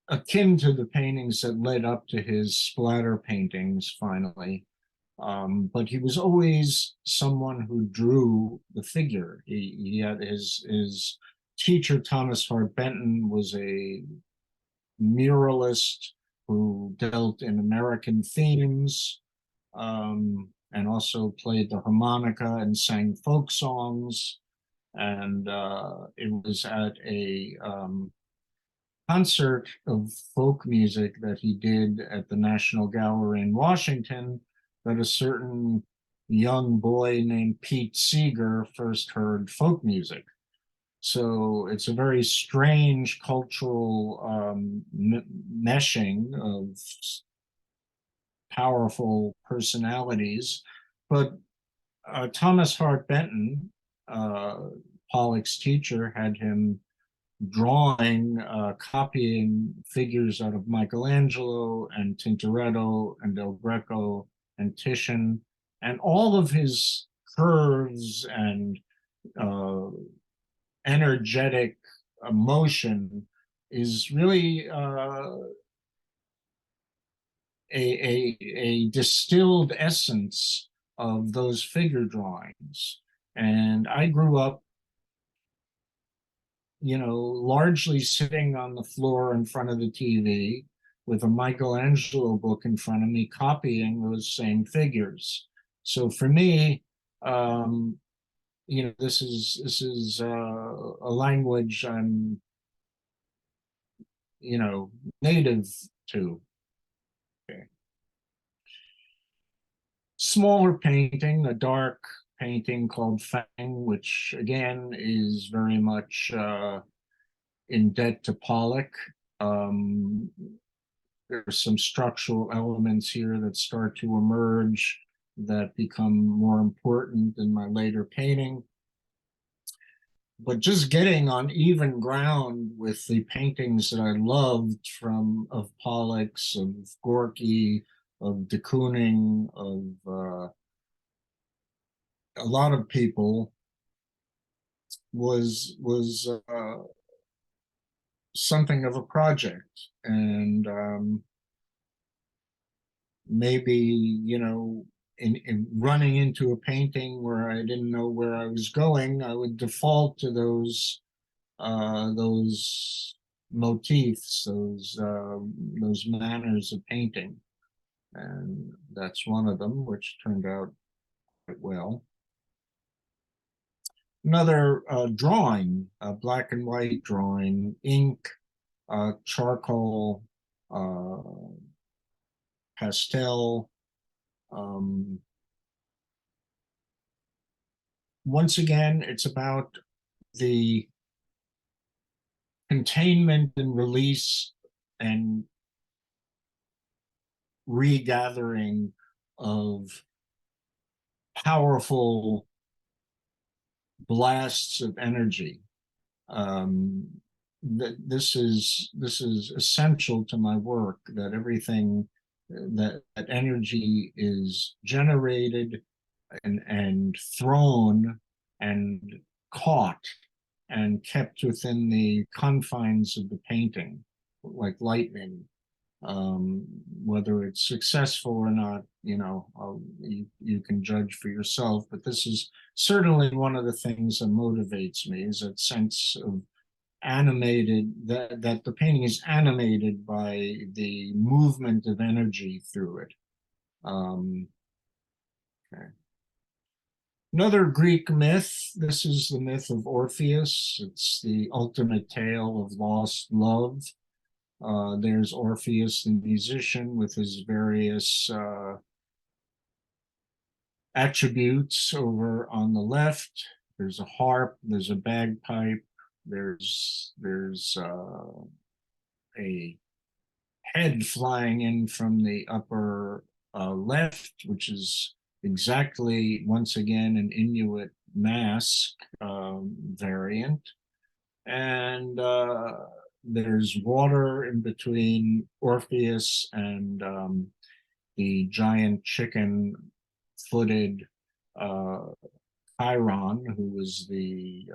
akin to the paintings that led up to his splatter paintings finally. But he was always someone who drew the figure. He had his teacher, Thomas Hart Benton, was a muralist who dealt in American themes, and also played the harmonica and sang folk songs. And it was at a concert of folk music that he did at the National Gallery in Washington that a certain young boy named Pete Seeger first heard folk music. So it's a very strange cultural meshing of powerful personalities. But Thomas Hart Benton, Pollock's teacher, had him drawing, copying figures out of Michelangelo and Tintoretto and Del Greco and Titian, and all of his curves and energetic emotion is really a distilled essence of those figure drawings. And I grew up, largely sitting on the floor in front of the TV with a Michelangelo book in front of me, copying those same figures. So for me, this is a language I'm, native to. Okay. Smaller painting, a dark painting called Fang, which again is very much in debt to Pollock. There's some structural elements here that start to emerge that become more important in my later painting. But just getting on even ground with the paintings that I loved of Pollock's, of Gorky, of de Kooning, of a lot of people was something of a project. And maybe, in running into a painting where I didn't know where I was going, I would default to those motifs, those manners of painting. And that's one of them, which turned out quite well. Another drawing, a black and white drawing, ink, charcoal, pastel. Once again, it's about the containment and release and regathering of powerful blasts of energy. This is essential to my work, that everything that energy is generated and thrown and caught and kept within the confines of the painting, like lightning. Whether it's successful or not, you can judge for yourself. But this is certainly one of the things that motivates me, is that sense of animated, that the painting is animated by the movement of energy through it. Okay. Another Greek myth. This is the myth of Orpheus. It's the ultimate tale of lost love. There's Orpheus, the musician, with his various attributes over on the left. There's a harp, there's a bagpipe, there's a head flying in from the upper left, which is exactly, once again, an Inuit mask variant. And there's water in between Orpheus and the giant chicken-footed Chiron, who was the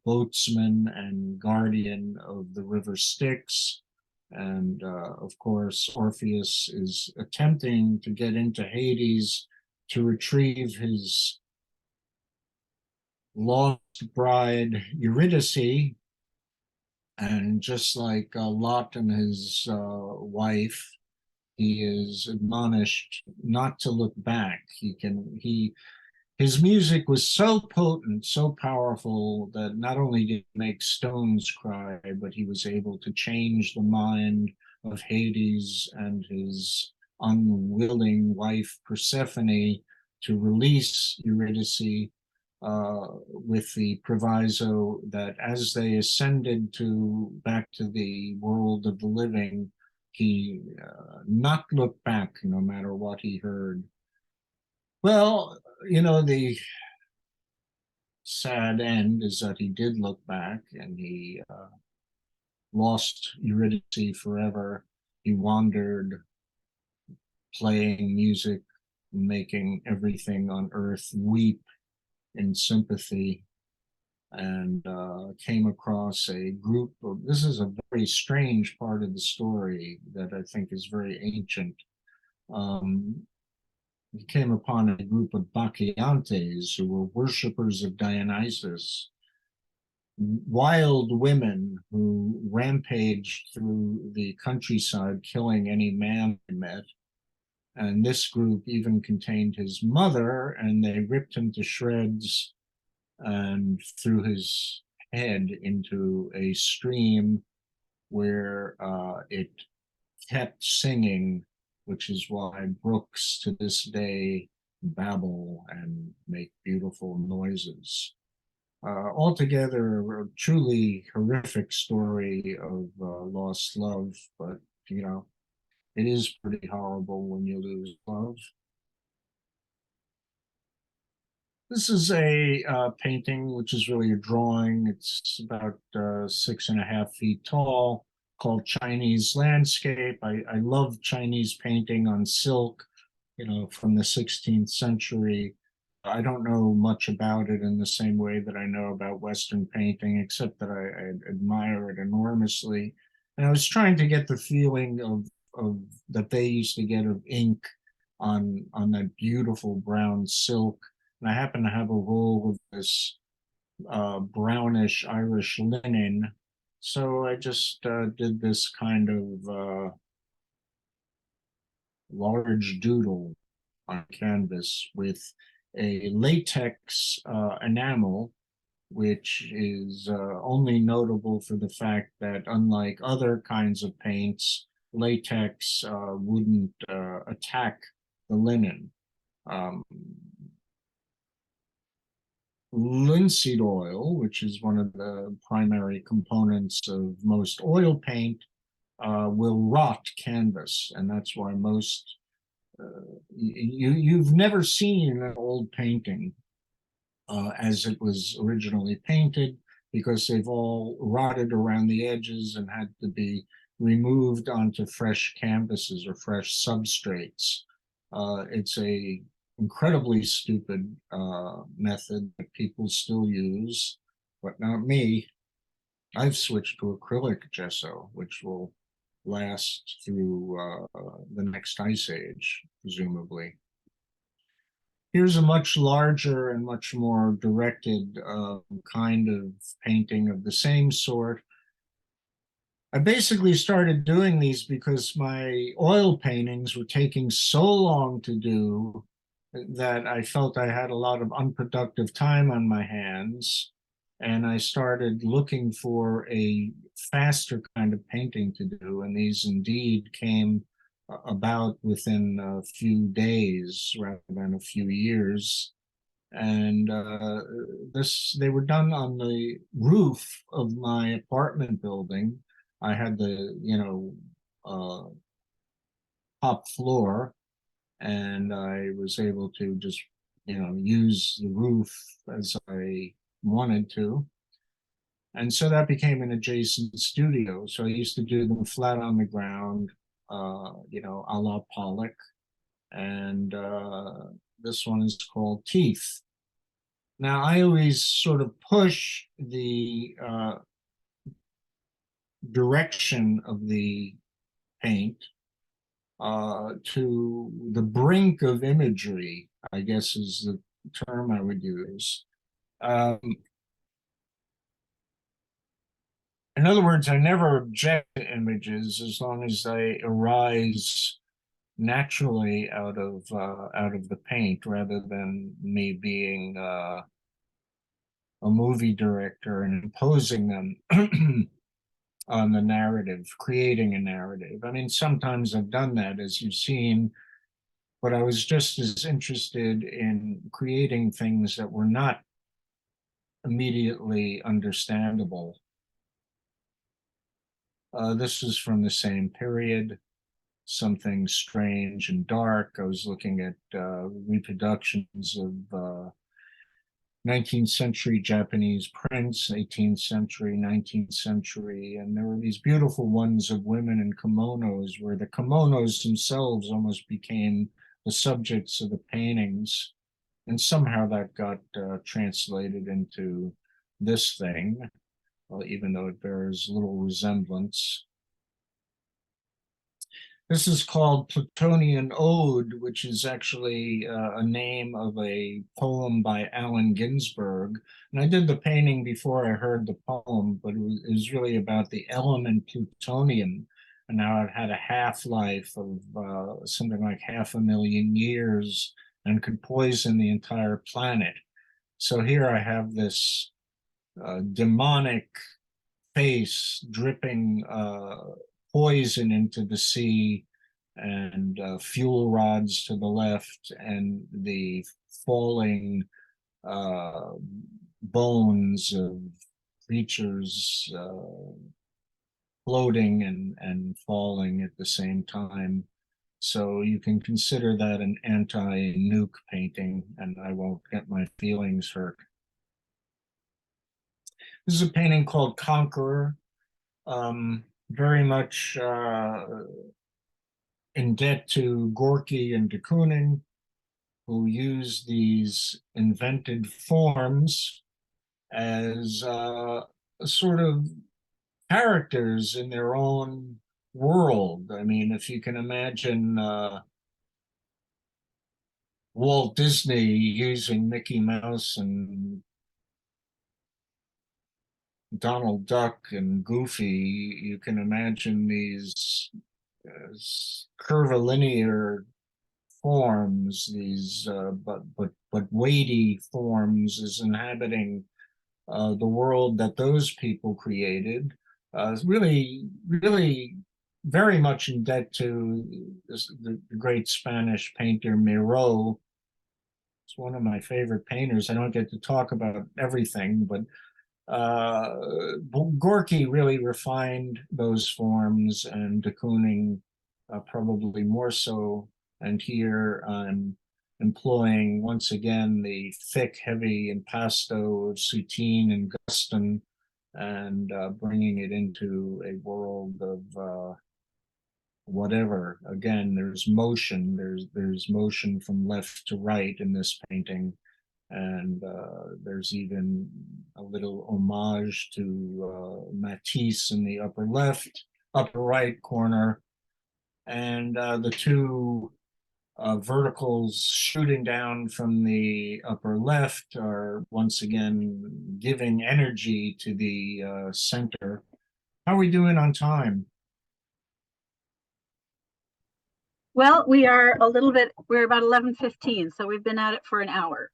boatsman and guardian of the river Styx. And of course, Orpheus is attempting to get into Hades to retrieve his lost bride Eurydice. And just like Lot and his wife, he is admonished not to look back. His music was so potent, so powerful, that not only did he make stones cry, but he was able to change the mind of Hades and his unwilling wife Persephone to release Eurydice, with the proviso that as they ascended back to the world of the living, he not look back no matter what he heard. Well, the sad end is that he did look back, and he lost Eurydice forever. He wandered, playing music, making everything on earth weep in sympathy, and came across a group of, this is a very strange part of the story that I think is very ancient. He came upon a group of Bacchiantes who were worshippers of Dionysus, wild women who rampaged through the countryside, killing any man they met. And this group even contained his mother, and they ripped him to shreds and threw his head into a stream where it kept singing, which is why brooks to this day babble and make beautiful noises. Altogether, a truly horrific story of lost love, but it is pretty horrible when you lose love. This is a painting, which is really a drawing. It's about 6.5 feet tall, called Chinese Landscape. I love Chinese painting on silk, from the 16th century. I don't know much about it in the same way that I know about Western painting, except that I admire it enormously. And I was trying to get the feeling of that they used to get of ink on that beautiful brown silk. And I happen to have a roll of this brownish Irish linen. So I just did this kind of large doodle on canvas with a latex enamel, which is only notable for the fact that, unlike other kinds of paints, latex wouldn't attack the linen. Linseed oil, which is one of the primary components of most oil paint, will rot canvas, and that's why most you've never seen an old painting as it was originally painted, because they've all rotted around the edges and had to be removed onto fresh canvases or fresh substrates. It's a incredibly stupid method that people still use, but not me. I've switched to acrylic gesso, which will last through the next ice age, presumably. Here's a much larger and much more directed kind of painting of the same sort. I basically started doing these because my oil paintings were taking so long to do that I felt I had a lot of unproductive time on my hands. And I started looking for a faster kind of painting to do. And these indeed came about within a few days rather than a few years. And they were done on the roof of my apartment building. I had the, top floor, and I was able to just, use the roof as I wanted to. And so that became an adjacent studio. So I used to do them flat on the ground, a la Pollock. And this one is called Teeth. Now, I always sort of push the direction of the paint to the brink of imagery, I guess is the term I would use. In other words, I never object to images as long as they arise naturally out of the paint, rather than me being a movie director and imposing them on the narrative, creating a narrative. I mean, sometimes I've done that, as you've seen, but I was just as interested in creating things that were not immediately understandable. This is from the same period, something strange and dark. I was looking at reproductions of 19th century Japanese prints, 18th century, 19th century, and there were these beautiful ones of women in kimonos where the kimonos themselves almost became the subjects of the paintings. And somehow that got translated into this thing, even though it bears little resemblance. This is called Plutonian Ode, which is actually a name of a poem by Allen Ginsberg. And I did the painting before I heard the poem, but it was really about the element plutonium and how it had a half-life of something like 500,000 years and could poison the entire planet. So here I have this demonic face dripping poison into the sea, and fuel rods to the left, and the falling bones of creatures floating and falling at the same time. So you can consider that an anti-nuke painting, and I won't get my feelings hurt. This is a painting called Conqueror. Very much in debt to Gorky and de Kooning, who used these invented forms as sort of characters in their own world. I mean, if you can imagine Walt Disney using Mickey Mouse and Donald Duck and Goofy, you can imagine these curvilinear forms, these but weighty forms, as inhabiting the world that those people created. Really very much in debt to the great Spanish painter Miro. It's one of my favorite painters. I don't get to talk about everything, but Gorky really refined those forms, and de Kooning probably more so. And here I'm employing once again the thick, heavy impasto of Soutine and Guston, and bringing it into a world of whatever. Again, there's motion. There's motion from left to right in this painting. And there's even a little homage to Matisse in the upper right corner. And the two verticals shooting down from the upper left are once again giving energy to the center. How are we doing on time?
Well, we're about 11:15, so we've been at it for an hour.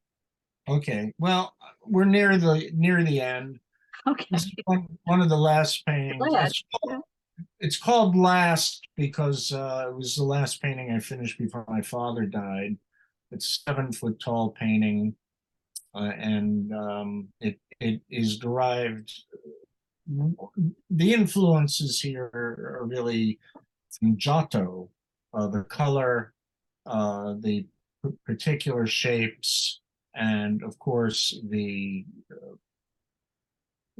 Okay, well, we're near the end.
Okay.
This is one of the last paintings.
Go ahead.
It's called Last because it was the last painting I finished before my father died. It's a 7-foot tall painting, and it is derived. The influences here are really from Giotto, the color, the particular shapes, and of course the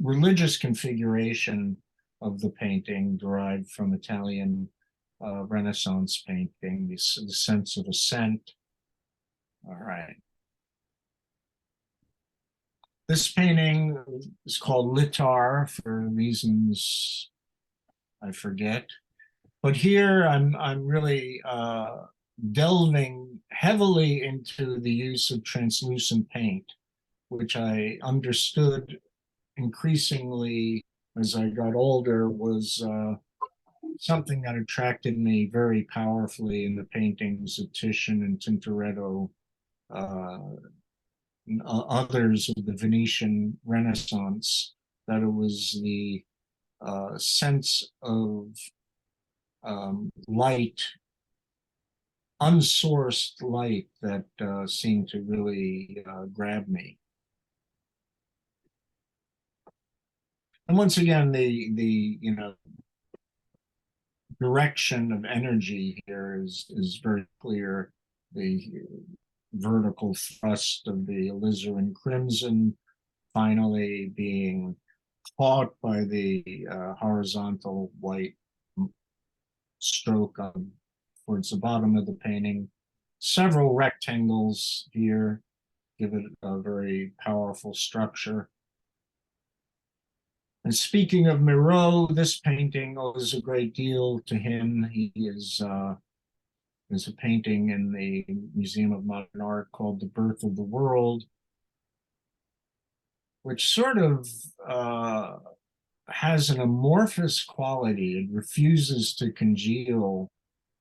religious configuration of the painting derived from Italian Renaissance painting, the sense of ascent. All right. This painting is called Litar for reasons I forget. But here I'm really delving heavily into the use of translucent paint, which I understood increasingly as I got older was something that attracted me very powerfully in the paintings of Titian and Tintoretto, and others of the Venetian Renaissance, that it was the sense of light, unsourced light that seemed to really grab me. And once again, the direction of energy here is very clear. The vertical thrust of the alizarin crimson finally being caught by the horizontal white stroke towards the bottom of the painting. Several rectangles here give it a very powerful structure. And speaking of Miro, this painting owes a great deal to him. He is there's a painting in the Museum of Modern Art called The Birth of the World, which sort of has an amorphous quality. It refuses to congeal,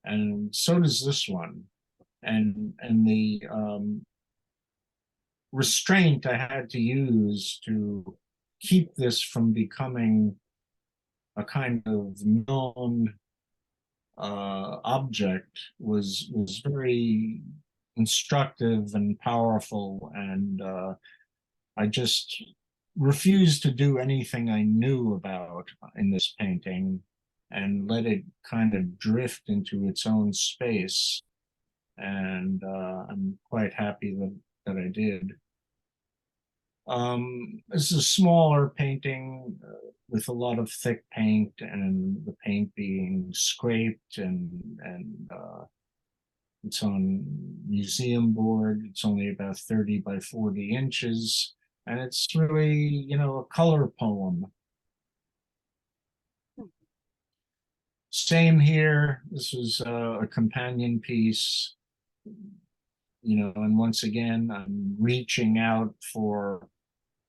and so does this one. And the restraint I had to use to keep this from becoming a kind of known object was very instructive and powerful, and I just refused to do anything I knew about in this painting and let it kind of drift into its own space. And I'm quite happy that I did. This is a smaller painting with a lot of thick paint, and the paint being scraped, and it's on museum board. It's only about 30 by 40 inches, and it's really, a color poem. Same here. This was a companion piece, and once again, I'm reaching out for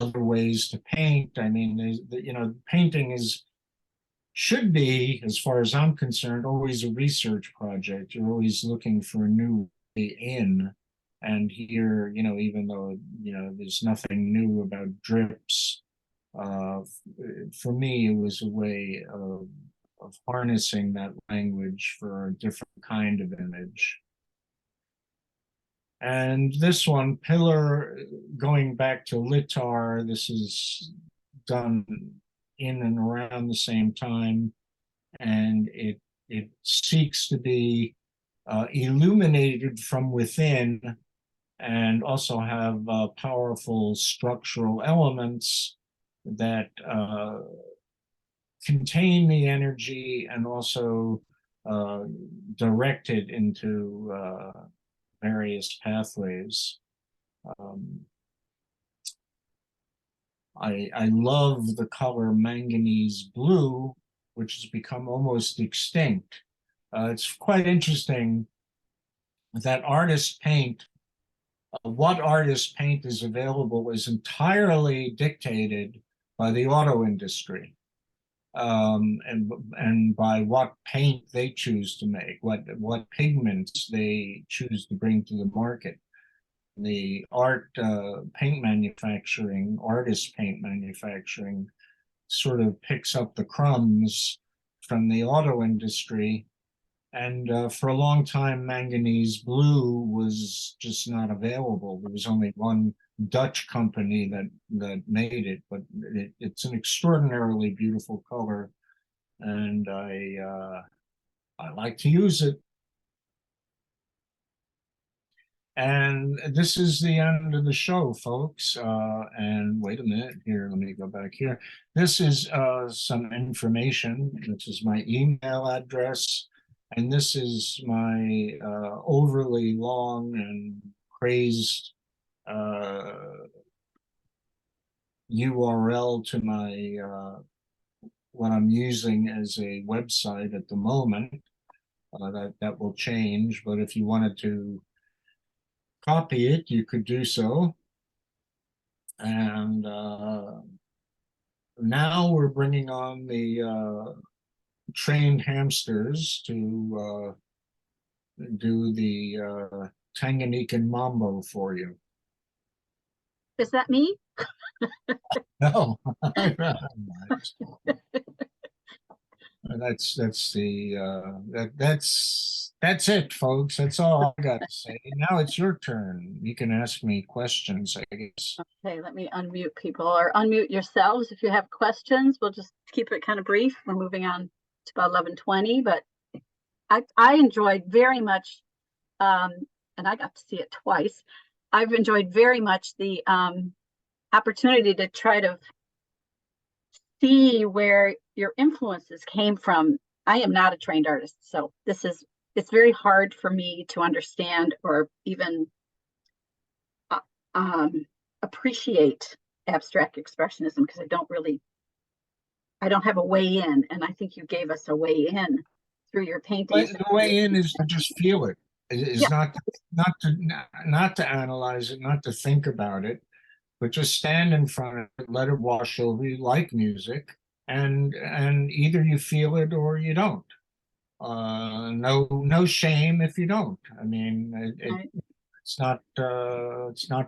other ways to paint. I mean, painting should be, as far as I'm concerned, always a research project. You're always looking for a new way in. And here, even though, there's nothing new about drips, for me, it was a way of harnessing that language for a different kind of image. And this one, Pillar, going back to Litar, this is done in and around the same time, and it seeks to be illuminated from within, and also have powerful structural elements that contain the energy and also direct it into various pathways. I love the color manganese blue, which has become almost extinct. It's quite interesting that artists paint, what artists paint is available is entirely dictated by the auto industry. And by what paint they choose to make, what pigments they choose to bring to the market. The paint manufacturing, artist paint manufacturing, sort of picks up the crumbs from the auto industry. And for a long time, manganese blue was just not available. There was only one Dutch company that made it, but it's an extraordinarily beautiful color, and I like to use it. And this is the end of the show, folks. And wait a minute here, let me go back here. This is some information. This is my email address, and this is my overly long and crazed URL to my what I'm using as a website at the moment. That will change, but if you wanted to copy it, you could do so. And now we're bringing on the trained hamsters to do the Tanganyikan Mambo for you.
Is that me?
No. That's that's it, folks. That's all I got to say. Now it's your turn. You can ask me questions, I guess.
Okay, let me unmute people, or unmute yourselves if you have questions. We'll just keep it kind of brief. We're moving on to about 11:20, but I enjoyed very much, and I got to see it twice. I've enjoyed very much the opportunity to try to see where your influences came from. I am not a trained artist, so it's very hard for me to understand or even appreciate abstract expressionism, because I don't have a way in, and I think you gave us a way in through your paintings.
The way in is to just feel it. Is
Yeah.
not to analyze it, not to think about it, but just stand in front of it, let it wash over you like music, and either you feel it or you don't. No shame if you don't. I mean,
Right.
it's not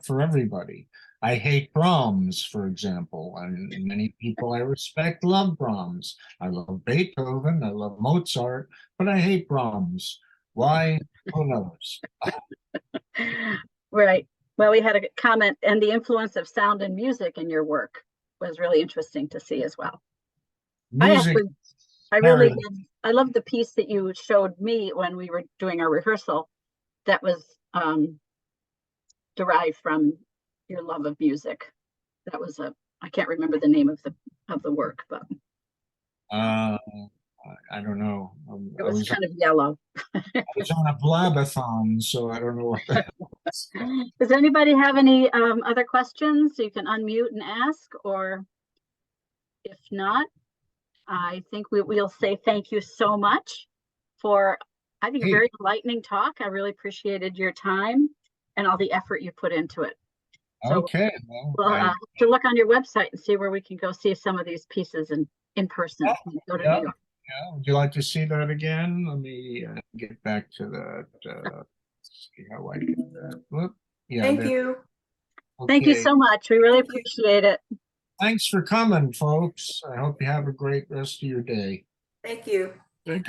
for everybody. I hate Brahms, for example, and many people I respect love Brahms. I love Beethoven, I love Mozart, but I hate Brahms. Why? Who knows?
Right. Well, we had a comment, and the influence of sound and music in your work was really interesting to see as well.
Music,
I really
Karen.
did. I loved the piece that you showed me when we were doing our rehearsal. That was derived from your love of music. That was I can't remember the name of the work, but
I don't know.
it was kind of yellow.
I was on a blabathon, so I don't know what that was.
Does anybody have any other questions? You can unmute and ask, or if not, I think we'll say thank you so much for, I think, a
Hey.
very enlightening talk. I really appreciated your time and all the effort you put into it. So
Okay, well,
we'll have to look on your website and see where we can go see some of these pieces in person.
Yeah,
when we go to
yeah.
New York.
yeah. Would you like to see that again? Let me get back to that. See how I get that. Whoop. Yeah,
Thank
there.
you.
Thank you
Okay.
so much. We really
Thank you.
appreciate it.
Thanks for coming, folks. I hope you have a great rest of your day.
Thank you.
Thank you.